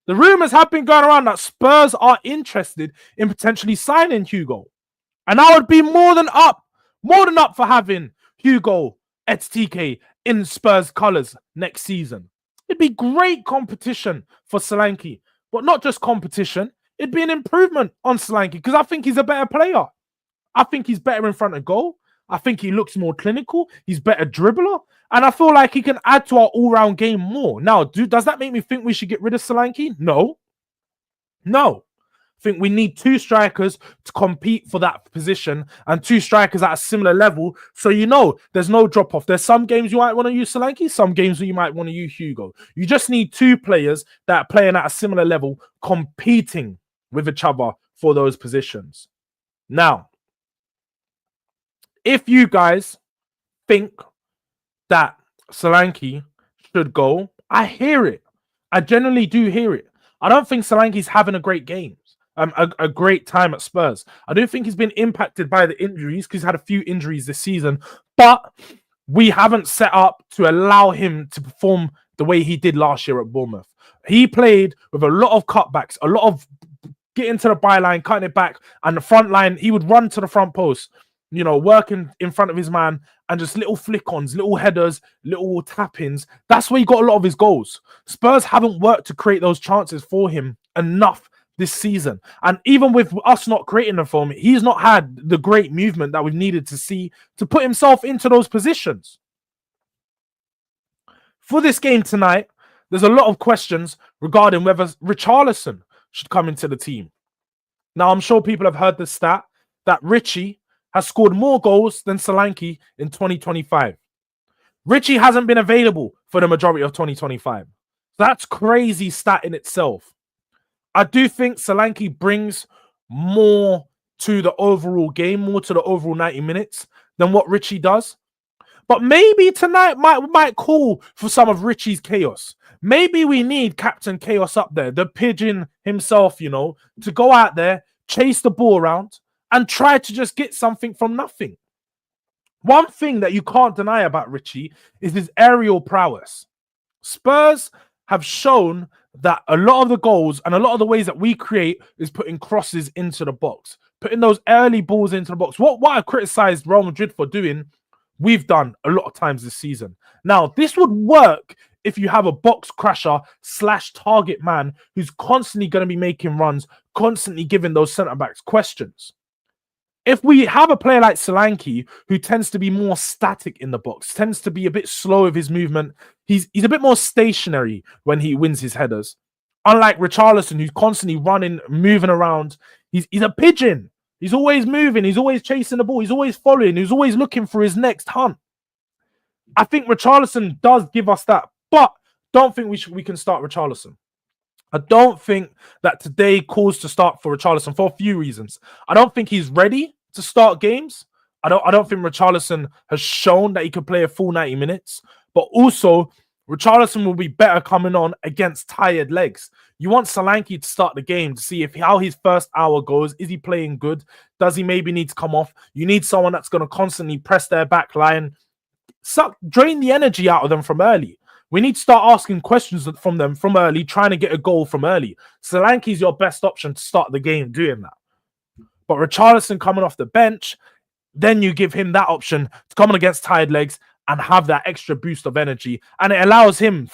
The rumors have been going around that Spurs are interested in potentially signing Hugo. And I would be more than up for having Hugo Ekitike in Spurs colours next season. It'd be great competition for Solanke, but not just competition. It'd be an improvement on Solanke because I think he's a better player. I think he's better in front of goal. I think he looks more clinical. He's better dribbler. And I feel like he can add to our all-round game more. Now, does that make me think we should get rid of Solanke? No. I think we need two strikers to compete for that position and two strikers at a similar level. So, there's no drop off. There's some games you might want to use Solanke, some games where you might want to use Hugo. You just need two players that are playing at a similar level, competing with each other for those positions. Now, if you guys think that Solanke should go, I hear it. I generally do hear it. I don't think Solanke's having a great game. A great time at Spurs. I don't think he's been impacted by the injuries because he's had a few injuries this season, but we haven't set up to allow him to perform the way he did last year at Bournemouth. He played with a lot of cutbacks, a lot of getting to the byline, cutting it back, and the front line, he would run to the front post, working in front of his man, and just little flick-ons, little headers, little tap-ins. That's where he got a lot of his goals. Spurs haven't worked to create those chances for him enough this season. And even with us not creating them for him, he's not had the great movement that we've needed to see to put himself into those positions. For this game tonight, there's a lot of questions regarding whether Richarlison should come into the team. Now, I'm sure people have heard the stat that Richie has scored more goals than Solanke in 2025. Richie hasn't been available for the majority of 2025. That's crazy stat in itself. I do think Solanke brings more to the overall game, more to the overall 90 minutes than what Richie does. But maybe tonight might call for some of Richie's chaos. Maybe we need Captain Chaos up there, the pigeon himself, to go out there, chase the ball around, and try to just get something from nothing. One thing that you can't deny about Richie is his aerial prowess. Spurs have shown that a lot of the goals and a lot of the ways that we create is putting crosses into the box, putting those early balls into the box. What I criticized Real Madrid for doing, we've done a lot of times this season. Now, this would work if you have a box crasher / target man who's constantly going to be making runs, constantly giving those centre-backs questions. If we have a player like Solanke, who tends to be more static in the box, tends to be a bit slow with his movement, he's a bit more stationary when he wins his headers. Unlike Richarlison, who's constantly running, moving around, he's a pigeon. He's always moving, he's always chasing the ball, he's always following, he's always looking for his next hunt. I think Richarlison does give us that, but don't think we can start Richarlison. I don't think that today calls to start for Richarlison for a few reasons. I don't think he's ready to start games. I don't think Richarlison has shown that he can play a full 90 minutes. But also, Richarlison will be better coming on against tired legs. You want Solanke to start the game to see how his first hour goes. Is he playing good? Does he maybe need to come off? You need someone that's going to constantly press their back line, drain the energy out of them from early. We need to start asking questions from them from early, trying to get a goal from early. Solanke's your best option to start the game doing that. But Richarlison coming off the bench, then you give him that option to come on against tired legs and have that extra boost of energy. And it allows him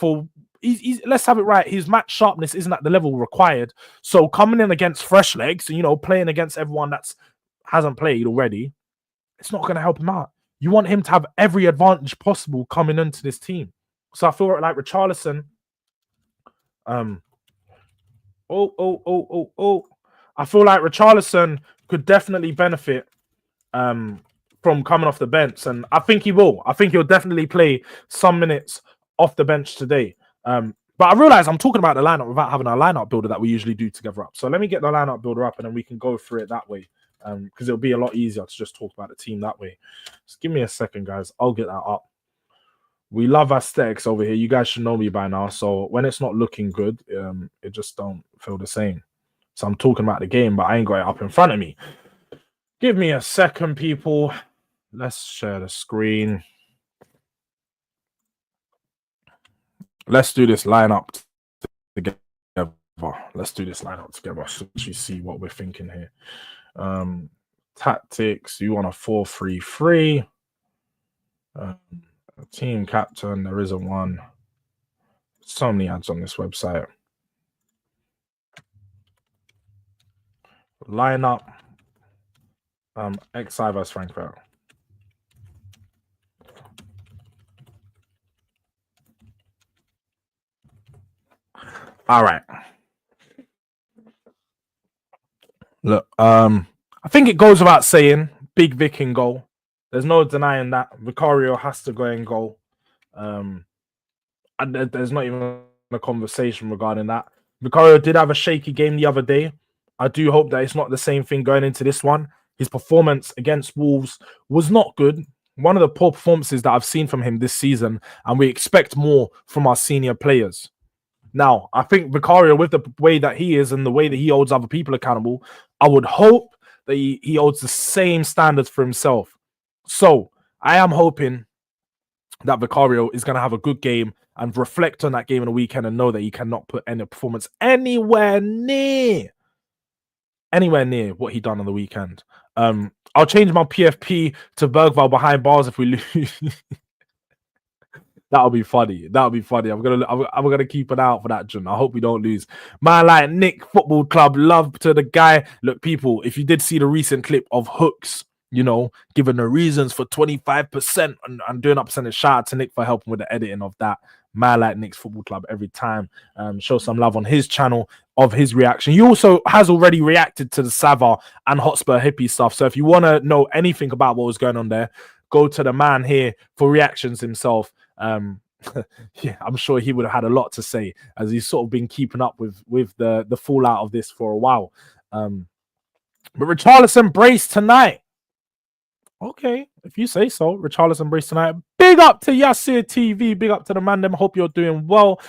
let's have it right, his match sharpness isn't at the level required. So coming in against fresh legs, playing against everyone that hasn't played already, it's not going to help him out. You want him to have every advantage possible coming into this team. So I feel like Richarlison, I feel like Richarlison could definitely benefit from coming off the bench, and I think he will. I think he'll definitely play some minutes off the bench today. But I realize I'm talking about the lineup without having our lineup builder that we usually do together up. So let me get the lineup builder up, and then we can go through it that way. Because it'll be a lot easier to just talk about the team that way. Just give me a second, guys. I'll get that up. We love aesthetics over here. You guys should know me by now. So when it's not looking good, it just don't feel the same. So I'm talking about the game, but I ain't got it up in front of me. Give me a second, people. Let's share the screen. Let's do this lineup together. Let's do this lineup together so you see what we're thinking here. Tactics. You want a 4-3-3. Team captain, there isn't one. So many ads on this website. Lineup. XI versus Frankfurt. All right. Look, I think it goes without saying, Big Vic in goal. There's no denying that. Vicario has to go in goal. And there's not even a conversation regarding that. Vicario did have a shaky game the other day. I do hope that it's not the same thing going into this one. His performance against Wolves was not good. One of the poor performances that I've seen from him this season, and we expect more from our senior players. Now, I think Vicario, with the way that he is and the way that he holds other people accountable, I would hope that he holds the same standards for himself. So I am hoping that Vicario is going to have a good game and reflect on that game in the weekend and know that he cannot put any performance anywhere near what he done on the weekend. I'll change my PFP to Bergvall behind bars if we lose. That'll be funny. I'm gonna keep an eye out for that, John. I hope we don't lose. Man, like Nick Football Club, love to the guy. Look, people, if you did see the recent clip of Hooks, giving the reasons for 25% and doing up percentage, shout out to Nick for helping with the editing of that. Man, like Nick's Football Club every time. Show some love on his channel of his reaction. He also has already reacted to the Sava and Hotspur hippie stuff. So if you want to know anything about what was going on there, go to the man here for reactions himself. Yeah, I'm sure he would have had a lot to say as he's sort of been keeping up with the fallout of this for a while. But Richarlison brace tonight. Okay, if you say so. Richarlison brace tonight. Big up to Yasir TV. Big up to the man. Them. Hope you're doing well.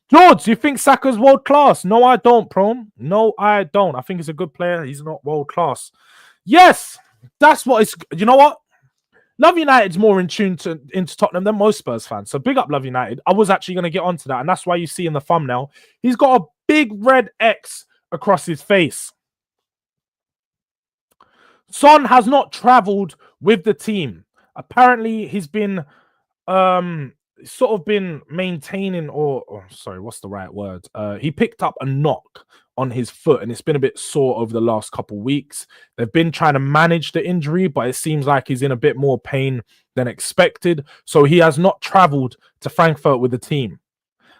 Jords, you think Saka's world class? No, I don't, Prom. No, I don't. I think he's a good player. He's not world class. Yes, that's what it's. You know what? Love United's more in tune into Tottenham than most Spurs fans. So big up Love United. I was actually going to get onto that. And that's why you see in the thumbnail, he's got a big red X across his face. Son has not travelled with the team. Apparently, he's been sort of been maintaining sorry, what's the right word? He picked up a knock on his foot and it's been a bit sore over the last couple of weeks. They've been trying to manage the injury, but it seems like he's in a bit more pain than expected. So he has not travelled to Frankfurt with the team.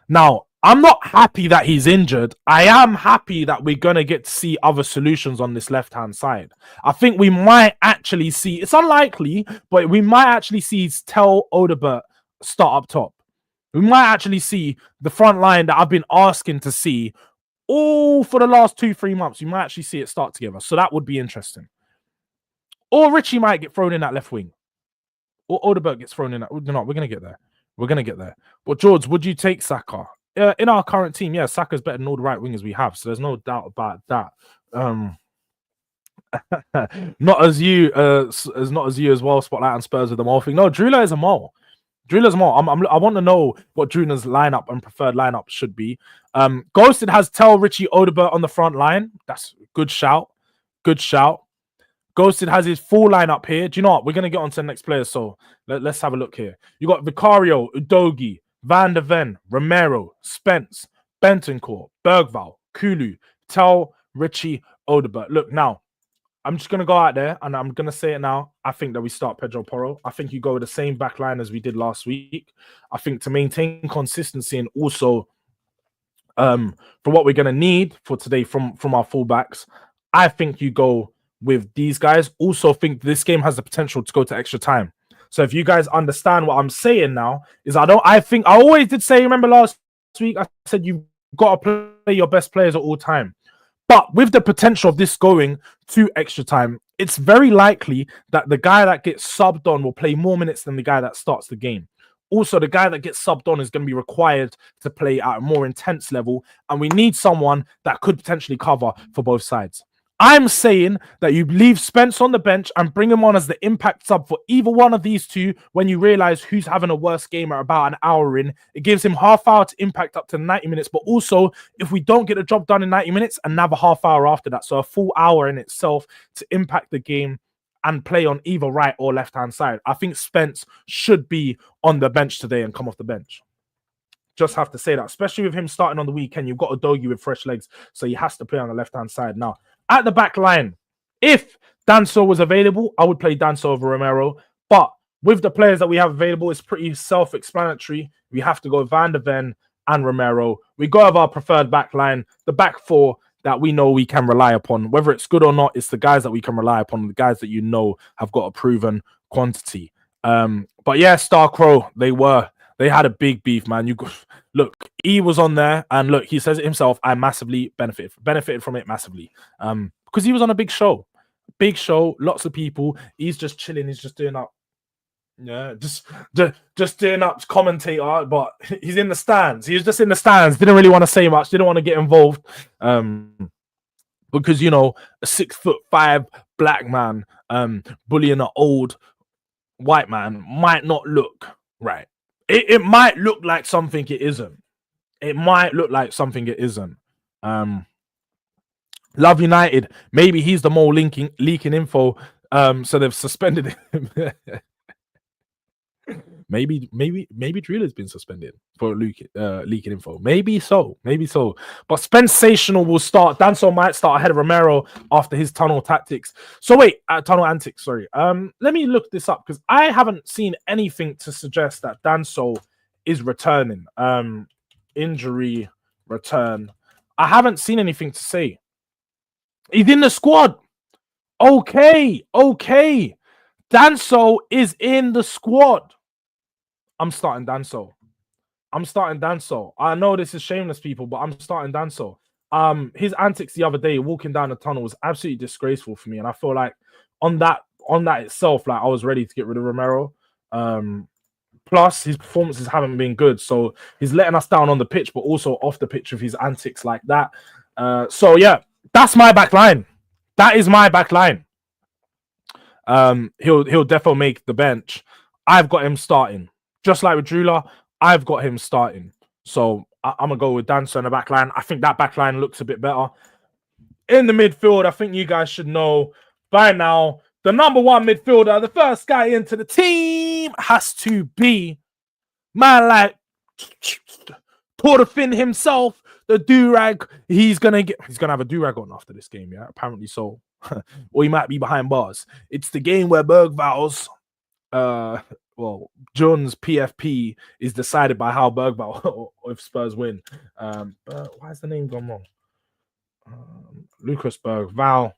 Now, I'm not happy that he's injured. I am happy that we're going to get to see other solutions on this left-hand side. I think we might actually see, it's unlikely, but we might actually see Tel Odebert start up top. We might actually see the front line that I've been asking to see all for the last 2-3 months. You might actually see it start together. So that would be interesting. Or Richie might get thrown in that left wing. Or Odebert gets thrown in that. No, we're going to get there. We're going to get there. But Jords, would you take Saka? In our current team, yeah, Saka's better than all the right wingers we have. So there's no doubt about that. Not as you as well, Spotlight and Spurs with the mole thing. No, Drula is a mole. Drula's a mole. I want to know what Drula's lineup and preferred lineup should be. Ghosted has Tel, Richie, Odebert on the front line. That's a good shout. Good shout. Ghosted has his full lineup here. Do you know what? We're going to get on to the next player. So let's have a look here. You got Vicario, Udogi, Van de Ven, Romero, Spence, Bentancur, Bergvall, Kulu, Tel, Richie, Odebert. Look, now, I'm just going to go out there and I'm going to say it now. I think that we start Pedro Porro. I think you go with the same back line as we did last week. I think to maintain consistency and also for what we're going to need for today from our fullbacks, I think you go with these guys. Also think this game has the potential to go to extra time. So if you guys understand what I'm saying now, I always did say, remember last week, I said you've got to play your best players at all time. But with the potential of this going to extra time, it's very likely that the guy that gets subbed on will play more minutes than the guy that starts the game. Also, the guy that gets subbed on is going to be required to play at a more intense level. And we need someone that could potentially cover for both sides. I'm saying that you leave Spence on the bench and bring him on as the impact sub for either one of these two when you realize who's having a worse game at about an hour in. It gives him half hour to impact up to 90 minutes. But also, if we don't get the job done in 90 minutes, another half hour after that. So a full hour in itself to impact the game and play on either right or left-hand side. I think Spence should be on the bench today and come off the bench. Just have to say that, especially with him starting on the weekend. You've got Udogi with fresh legs, so he has to play on the left-hand side. Now, at the back line, if Danso was available, I would play Danso over Romero. But with the players that we have available, it's pretty self-explanatory. We have to go Van de Ven and Romero. We go with our preferred back line. The back four that we know we can rely upon. Whether it's good or not, it's the guys that we can rely upon, the guys that you know have got a proven quantity. But yeah, Star Crow, they had a big beef, man. Look, he was on there, and look, he says it himself. I massively benefited from it massively, because he was on a big show, lots of people. He's just chilling. He's just doing up, yeah, just doing up commentator. But he's in the stands. He was just in the stands. Didn't really want to say much. Didn't want to get involved, because you know, a 6'5" black man bullying an old white man might not look right. It might look like something it isn't. It might look like something it isn't. Love United. Maybe he's the mole leaking info. So they've suspended him. maybe Drewler's been suspended for leaking info. Maybe so. But Sensational will start. Danso might start ahead of Romero after his tunnel tactics. So wait, tunnel antics. Sorry. Let me look this up because I haven't seen anything to suggest that Danso is returning. Injury return. I haven't seen anything to say. He's in the squad. Okay. Danso is in the squad. I'm starting Danso. I know this is shameless, people, but I'm starting Danso. His antics the other day, walking down the tunnel, was absolutely disgraceful for me, and I feel like on that itself, like I was ready to get rid of Romero. Plus, his performances haven't been good, so he's letting us down on the pitch, but also off the pitch with his antics like that. So yeah, that's my back line. That is my back line. He'll definitely make the bench. I've got him starting. Just like with Drula, I've got him starting. So I'm going to go with Danso in the back line. I think that back line looks a bit better. In the midfield, I think you guys should know by now, the number one midfielder, the first guy into the team has to be man like Torfin himself, the Durag. He's gonna have a Durag on after this game, yeah, apparently so. Or he might be behind bars. It's the game where Bergval's John's PFP is decided by how Bergval if Spurs win. Why is the name gone wrong? Lucas Bergval.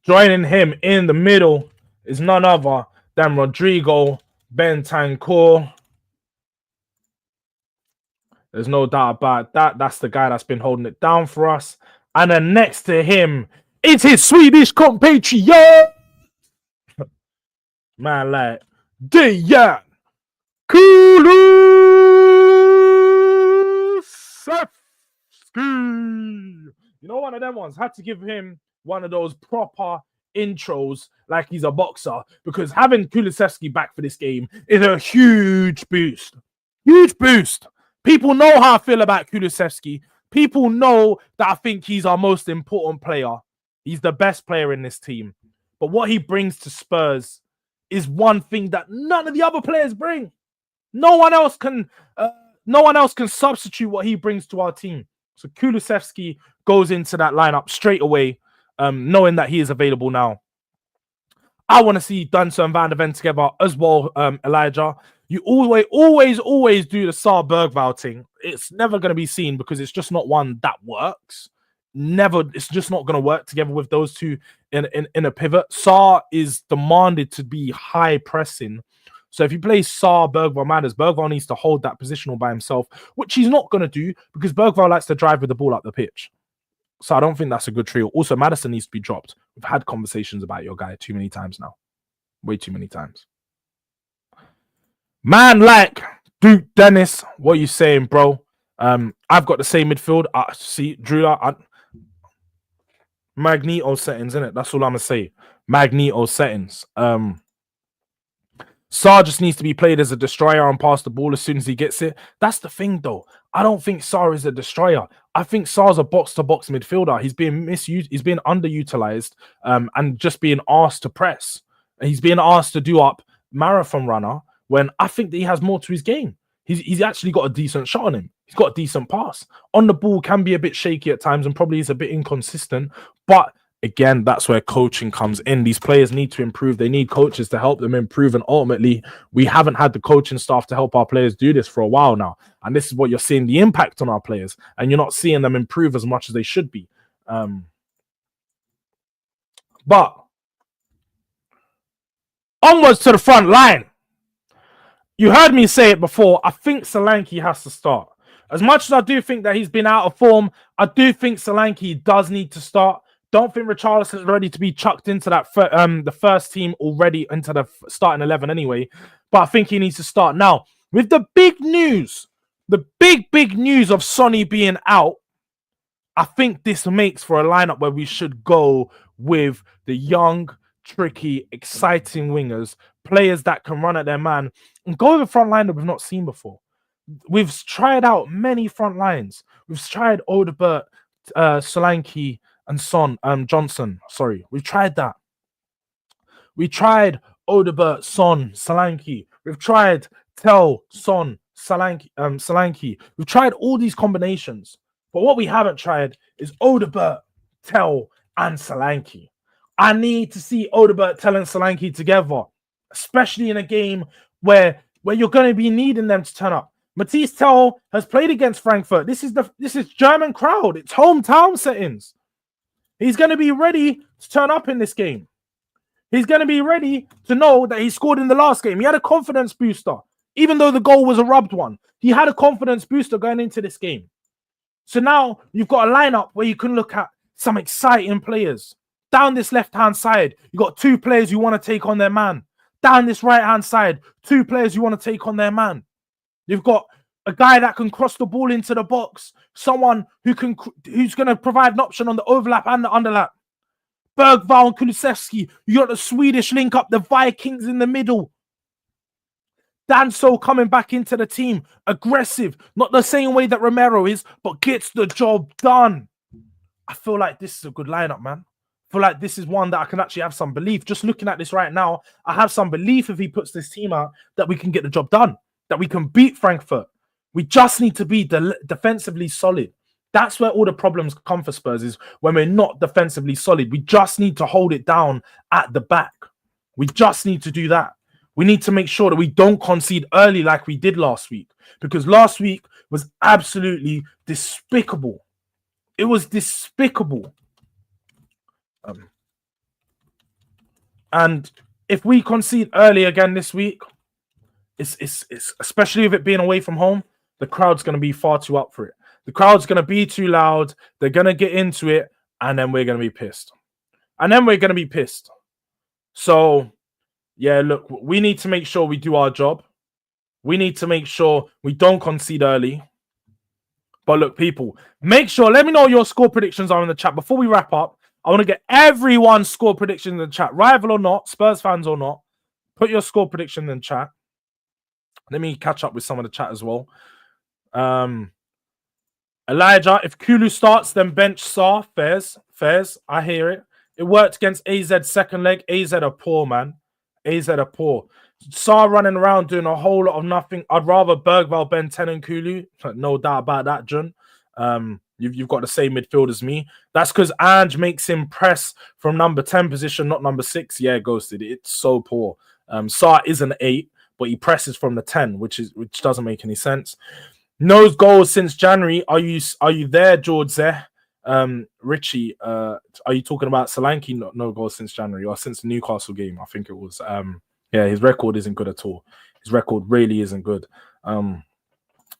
Joining him in the middle is none other than Rodrigo Bentancur. There's no doubt about that. That's the guy that's been holding it down for us. And then next to him, it's his Swedish compatriot. Man, like Dejan Kulusevski. You know, one of them ones had to give him one of those proper intros like he's a boxer, because having Kulusevski back for this game is a huge boost. Huge boost. People know how I feel about Kulusevski. People know that I think he's our most important player. He's the best player in this team. But what he brings to Spurs is one thing that none of the other players bring. No one else can substitute what he brings to our team. So Kulusevski goes into that lineup straight away, knowing that he is available now. I want to see Danso and Van de Ven together as well, Elijah. You always do the Saar Bergval thing. It's never going to be seen because it's just not one that works. It's just not going to work together with those two in a pivot. Saar is demanded to be high pressing. So if you play Saar, Bergval matters. Bergval needs to hold that position all by himself, which he's not going to do because Bergval likes to drive with the ball up the pitch. So I don't think that's a good trio. Also, Maddison needs to be dropped. We've had conversations about your guy too many times now. Way too many times. Man like Duke Dennis, what are you saying, bro? I've got the same midfield. See, Drula, Magneto settings, innit? That's all I'm going to say. Magneto settings. Saar just needs to be played as a destroyer and pass the ball as soon as he gets it. That's the thing, though. I don't think Saar is a destroyer. I think Saar's a box-to-box midfielder. He's being misused. He's being underutilized and just being asked to press. He's being asked to do up marathon runner when I think that he has more to his game. He's actually got a decent shot on him. He's got a decent pass. On the ball can be a bit shaky at times and probably is a bit inconsistent, but again, that's where coaching comes in. These players need to improve. They need coaches to help them improve. And ultimately, we haven't had the coaching staff to help our players do this for a while now. And this is what you're seeing, the impact on our players. And you're not seeing them improve as much as they should be. But onwards to the front line. You heard me say it before. I think Solanke has to start. As much as I do think that he's been out of form, I do think Solanke does need to start. Don't think Richarlison is ready to be chucked into that the first team already, into the starting 11 anyway. But I think he needs to start. Now, with the big news, the big news of Sonny being out, I think this makes for a lineup where we should go with the young, tricky, exciting wingers, players that can run at their man, and go with a front line that we've not seen before. We've tried out many front lines. We've tried Odebert, Solanke, and Johnson. Sorry, we've tried that. We tried Odebert, Son, Solanke. We've tried Tel, Son, Solanke. We've tried all these combinations. But what we haven't tried is Odebert, Tel, and Solanke. I need to see Odebert, Tel, and Solanke together, especially in a game where you're going to be needing them to turn up. Matisse Tel has played against Frankfurt. This is German crowd. It's hometown settings. He's going to be ready to turn up in this game. He's going to be ready to know that he scored in the last game. He had a confidence booster. Even though the goal was a rubbed one, he had a confidence booster going into this game. So now you've got a lineup where you can look at some exciting players. Down this left-hand side, you've got two players you want to take on their man. Down this right-hand side, two players you want to take on their man. You've got a guy that can cross the ball into the box, someone who's going to provide an option on the overlap and the underlap. Bergvall and Kulusevski, you got the Swedish link up, the Vikings in the middle. Danso coming back into the team, aggressive, not the same way that Romero is, but gets the job done. I feel like this is a good lineup, man. I feel like this is one that I can actually have some belief. Just looking at this right now, I have some belief if he puts this team out that we can get the job done, that we can beat Frankfurt. We just need to be defensively solid. That's where all the problems come for Spurs, is when we're not defensively solid. We just need to hold it down at the back. We just need to do that. We need to make sure that we don't concede early like we did last week, because last week was absolutely despicable. It was despicable. And if we concede early again this week, it's especially with it being away from home, the crowd's going to be far too up for it. The crowd's going to be too loud. They're going to get into it, and then we're going to be pissed. So, yeah, look, we need to make sure we do our job. We need to make sure we don't concede early. But look, people, make sure, let me know what your score predictions are in the chat. Before we wrap up, I want to get everyone's score prediction in the chat. Rival or not, Spurs fans or not, put your score prediction in the chat. Let me catch up with some of the chat as well. Elijah, if Kulu starts, then bench Sar. Fairs. I hear it. It worked against AZ second leg. AZ are poor, man. AZ are poor. Sar running around doing a whole lot of nothing. I'd rather Bergvall, Ben 10 and Kulu. No doubt about that, Jun. You've got the same midfield as me. That's because Ange makes him press from number 10 position, not number 6. Yeah, Ghosted. It's so poor. Sar is an 8, but he presses from the 10, which doesn't make any sense. No goals since January. Are you there, Jords? There, Richie. Are you talking about Solanke? No goals since January, or since the Newcastle game? I think it was. Yeah, his record isn't good at all. His record really isn't good.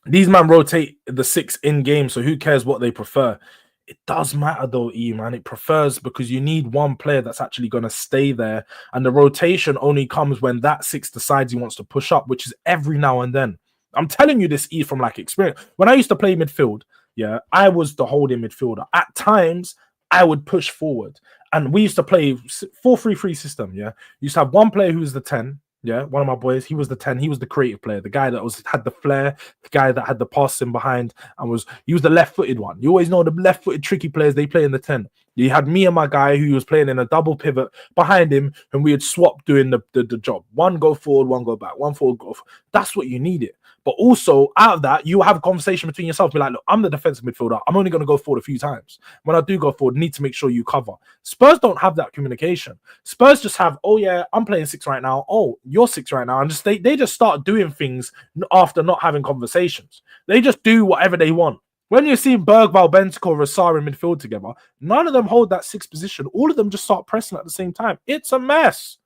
These men rotate the 6 in game, so who cares what they prefer? It does matter though, man. It prefers because you need one player that's actually going to stay there, and the rotation only comes when that 6 decides he wants to push up, which is every now and then. I'm telling you this, from like experience. When I used to play midfield, yeah, I was the holding midfielder. At times, I would push forward. And we used to play 4-3-3 system, yeah. You used to have one player who was the 10, yeah, one of my boys. He was the 10. He was the creative player, the guy that had the flair, the guy that had the passing behind, and he was the left-footed one. You always know the left-footed tricky players, they play in the 10. You had me and my guy who was playing in a double pivot behind him, and we had swapped doing the job. One go forward, one go back, one forward, go forward. That's what you needed. But also, out of that, you have a conversation between yourself. Be like, look, I'm the defensive midfielder. I'm only going to go forward a few times. When I do go forward, need to make sure you cover. Spurs don't have that communication. Spurs just have, oh, yeah, I'm playing 6 right now. Oh, you're 6 right now. And just they just start doing things after not having conversations. They just do whatever they want. When you're seeing Bergvall, Bentancur, Rassar in midfield together, none of them hold that 6th position. All of them just start pressing at the same time. It's a mess.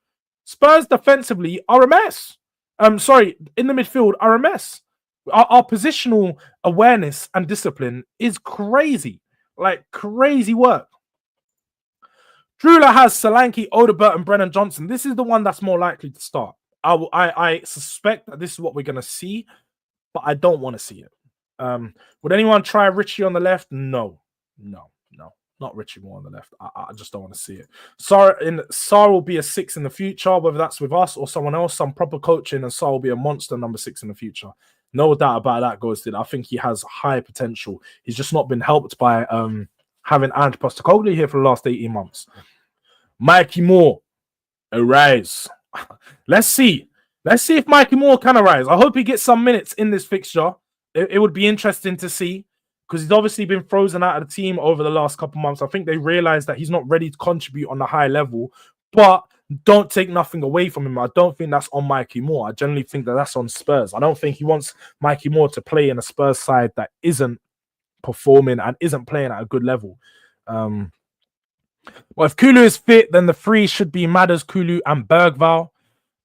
Spurs defensively are a mess. In the midfield are a mess. Our positional awareness and discipline is crazy. Like, crazy work. Drula has Solanke, Odobert, and Brennan Johnson. This is the one that's more likely to start. I suspect that this is what we're going to see, but I don't want to see it. Would anyone try Richie on the left? No, not Richie Moore on the left. I just don't want to see it. Sarr will be a 6 in the future, whether that's with us or someone else. Some proper coaching, and Sarr will be a monster number 6 in the future. No doubt about that, Ghosted. I think he has high potential. He's just not been helped by having Ange Postecoglou here for the last 18 months. Mikey Moore, arise. Let's see if Mikey Moore can arise. I hope he gets some minutes in this fixture. It would be interesting to see, because he's obviously been frozen out of the team over the last couple months. I think they realized that he's not ready to contribute on the high level, but don't take nothing away from him. I don't think that's on Mikey Moore. I generally think that that's on Spurs. I don't think he wants Mikey Moore to play in a Spurs side that isn't performing and isn't playing at a good level. Well, if Kulu is fit, then the 3 should be Madders, Kulu, and Bergvall.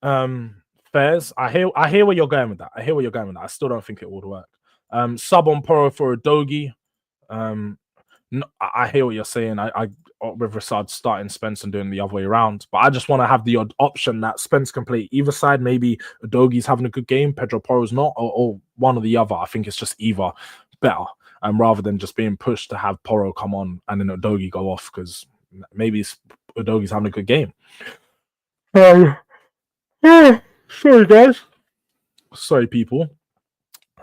Fairs. I hear where you're going with that. I still don't think it would work. Sub on Poro for a Dogi. No, I hear what you're saying. I with Rassad starting Spence and doing the other way around, but I just want to have the odd option that Spence can play either side. Maybe Dogi's having a good game, Pedro Poro's not, or one or the other. I think it's just either better, rather than just being pushed to have Poro come on and then Udogie go off, because maybe Udogie's having a good game. Sorry guys. Sorry people.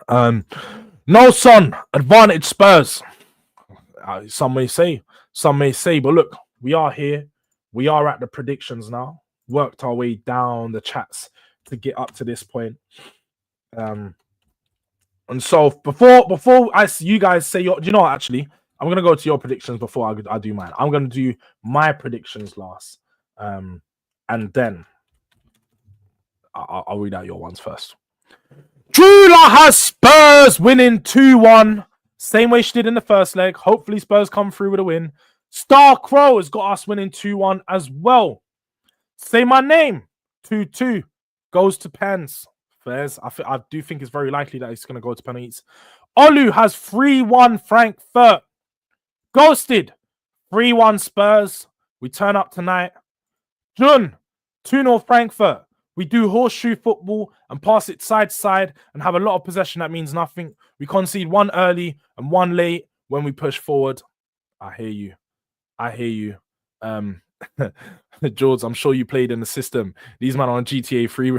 No son, advantage Spurs. Some may say, but look, we are here. We are at the predictions now. Worked our way down the chats to get up to this point. And so before I see you guys say your, do you know what, actually, I'm gonna go to your predictions before I do mine. I'm gonna do my predictions last, and then I'll read out your ones first. Drula has Spurs winning 2-1. Same way she did in the first leg. Hopefully Spurs come through with a win. Star Crow has got us winning 2-1 as well. Say my name. 2-2. Goes to pens. Fairs. I do think it's very likely that it's going to go to penalties. Olu has 3-1 Frankfurt. Ghosted. 3-1 Spurs. We turn up tonight. Jun. 2-0 Frankfurt. We do horseshoe football and pass it side to side and have a lot of possession that means nothing. We concede 1 early and 1 late when we push forward. I hear you. Jords, I'm sure you played in the system. These men are on GTA 3.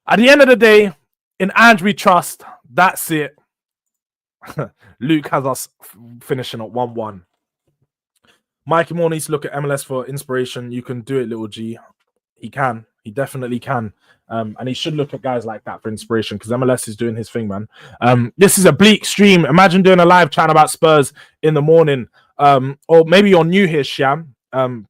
At the end of the day, in Ange we trust. That's it. Luke has us finishing at 1-1. Mikey Moore needs to look at MLS for inspiration. You can do it, little G. He can. He definitely can. And he should look at guys like that for inspiration, because MLS is doing his thing, man. This is a bleak stream. Imagine doing a live chat about Spurs in the morning. Or maybe you're new here, Sham. And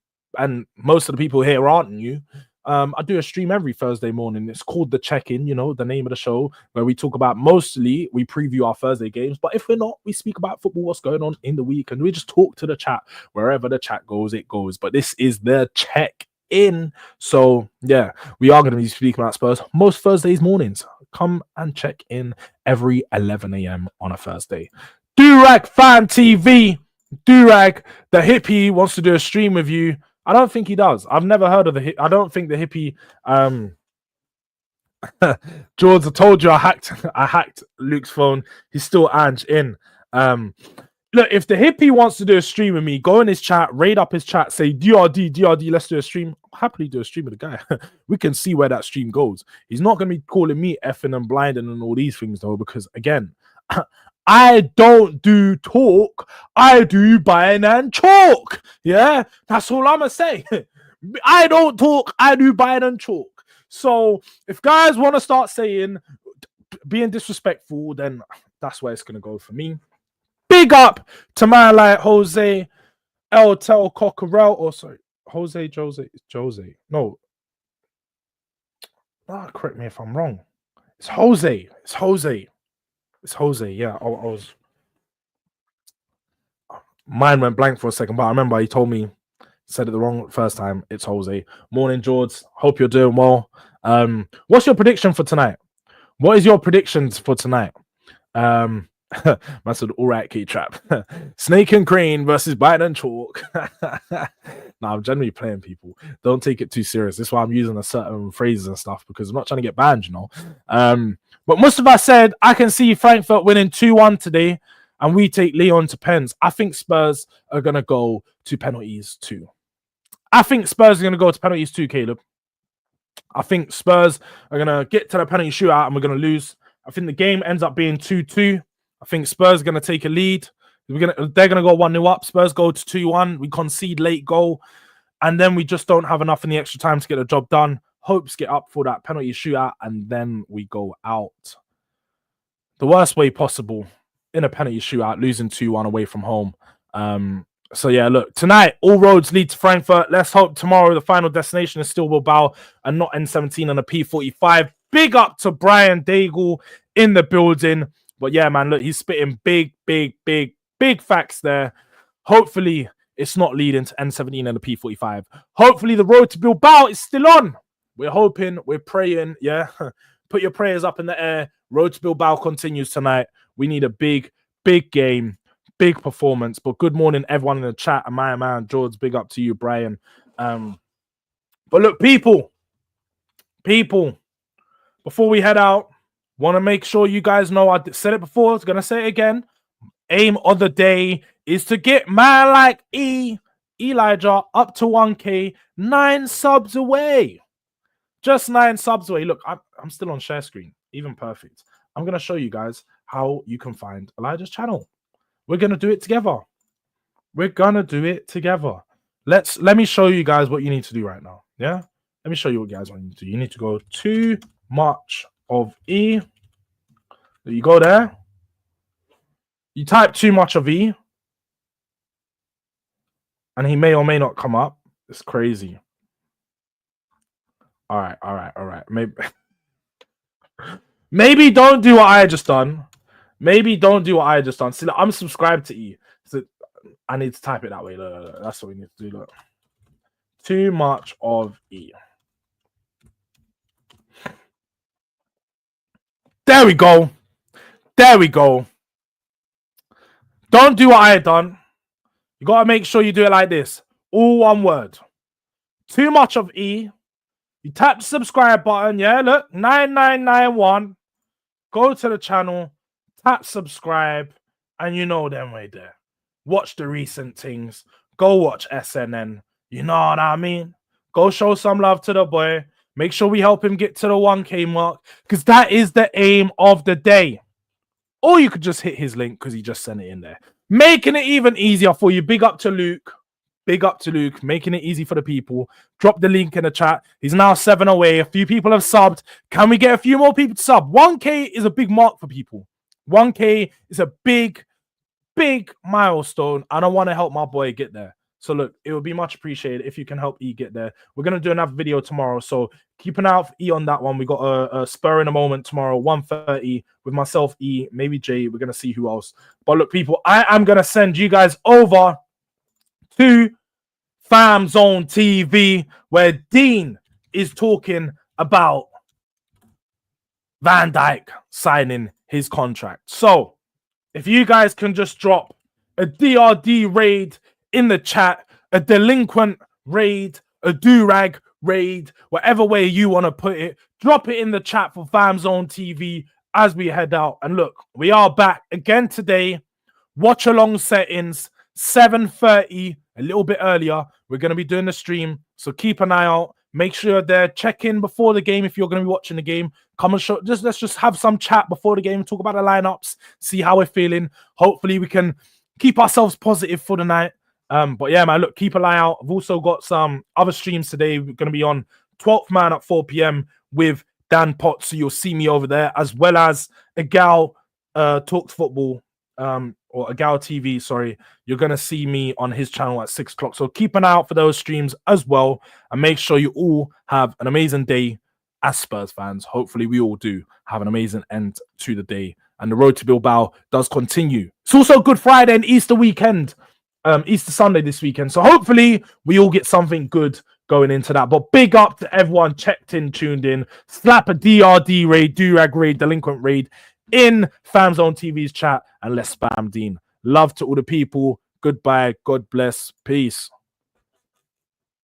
most of the people here aren't new. I do a stream every Thursday morning. It's called The Check-In, you know, the name of the show, where we talk about, mostly we preview our Thursday games, but if we're not, we speak about football, what's going on in the week, and we just talk to the chat. Wherever the chat goes, it goes. But this is The Check-In. So, yeah, we are going to be speaking about Spurs most Thursdays mornings. Come and check in every 11 a.m. on a Thursday. Durag Fan TV. Durag, the hippie, wants to do a stream with you. I don't think he does. I've never heard of the I don't think the hippie Jords, I told you I hacked Luke's phone. He's still Ange in. Look, if the hippie wants to do a stream with me, go in his chat, raid up his chat, say DRD, let's do a stream. I'll happily do a stream with the guy. We can see where that stream goes. He's not going to be calling me effing and blinding and all these things, though, because, again, I don't do talk. I do buying and chalk. Yeah, that's all I'm gonna say. I don't talk. I do buying and chalk. So if guys want to start saying being disrespectful, then that's where it's gonna go for me. Big up to my like Jose El Tel Cockerel, or sorry, Jose. No, correct me if I'm wrong. It's Jose. Yeah, I was. Mine went blank for a second, but I remember he told me, said it the wrong first time. It's Jose. Morning, Jords. Hope you're doing well. What's your prediction for tonight? What is your predictions for tonight? I said, all right, key trap. Snake and Crane versus Bite and Chalk. Nah, I'm generally playing people. Don't take it too serious. This is why I'm using a certain phrases and stuff, because I'm not trying to get banned, you know. But Mustafa said, I can see Frankfurt winning 2-1 today, and we take Leon to pens. I think Spurs are going to go to penalties too. Caleb. I think Spurs are going to get to the penalty shootout and we're going to lose. I think the game ends up being 2-2. I think Spurs are going to take a lead. They're going to go 1-0 up. Spurs go to 2-1. We concede late goal. And then we just don't have enough in the extra time to get the job done. Hopes get up for that penalty shootout. And then we go out the worst way possible in a penalty shootout, losing 2-1 away from home. So yeah, look, tonight, all roads lead to Frankfurt. Let's hope tomorrow the final destination is still Bilbao and not N17 and a P45. Big up to Brian Daigle in the building. But yeah, man, look, he's spitting big facts there. Hopefully, it's not leading to N17 and a P45. Hopefully, the road to Bilbao is still on. We're hoping, we're praying, yeah. Put your prayers up in the air. Road to Bilbao continues tonight. We need a big game. Big performance. But good morning, everyone in the chat. And my man, Jords, big up to you, Brian. But look, people, before we head out, want to make sure you guys know, I said it before, I was going to say it again. Aim of the day is to get man like Elijah up to 1K, 9 subs away. Just 9 subs away. Look, I'm still on share screen. Even perfect. I'm going to show you guys how you can find Elijah's channel. We're going to do it together. Let me show you guys what you need to do right now. Yeah? Let me show you what you guys want to do. You need to go too much of E. You go there. You type too much of E. And he may or may not come up. It's crazy. All right. Maybe don't do what I just done. See, look, I'm subscribed to E. So I need to type it that way. Look. That's what we need to do. Look. Too much of E. There we go. Don't do what I had done. You got to make sure you do it like this. All one word. Too much of E. You tap the subscribe button. Yeah, look. 9991. Go to the channel. Tap subscribe. And you know them way there. Watch the recent things. Go watch SNN. You know what I mean? Go show some love to the boy. Make sure we help him get to the 1K mark, because that is the aim of the day. Or you could just hit his link because he just sent it in there. Making it even easier for you. Big up to Luke. Making it easy for the people. Drop the link in the chat. He's now 7 away. A few people have subbed. Can we get a few more people to sub? 1K is a big mark for people. 1K is a big milestone. And I want to help my boy get there. So look, it would be much appreciated if you can help E get there. We're going to do another video tomorrow. So keep an eye out for E on that one. We got a spur in a moment tomorrow, 1:30 with myself, E, maybe Jay. We're going to see who else. But look, people, I am going to send you guys over to Fam Zone TV, where Dean is talking about Van Dijk signing his contract. So if you guys can just drop a DRD raid in the chat, a delinquent raid, a durag raid, whatever way you want to put it, drop it in the chat for Fam Zone TV as we head out. And look, we are back again today. Watch along settings, 7:30, a little bit earlier. We're going to be doing the stream, so keep an eye out. Make sure you're there. Check in before the game if you're going to be watching the game. Come and show. Let's just have some chat before the game. Talk about the lineups. See how we're feeling. Hopefully, we can keep ourselves positive for the night. But yeah, man, look, keep an eye out. I've also got some other streams today. We're going to be on 12th Man at 4 p.m. with Dan Potts. So you'll see me over there, as well as Agal Talks Football, or Agal TV, sorry. You're going to see me on his channel at 6 o'clock. So keep an eye out for those streams as well. And make sure you all have an amazing day as Spurs fans. Hopefully we all do have an amazing end to the day. And the road to Bilbao does continue. It's also Good Friday and Easter weekend. Easter Sunday this weekend. So hopefully we all get something good going into that. But big up to everyone checked in, tuned in. Slap a DRD raid, Durag raid, delinquent raid in Famzone TV's chat, and let's spam Dean. Love to all the people. Goodbye. God bless. Peace.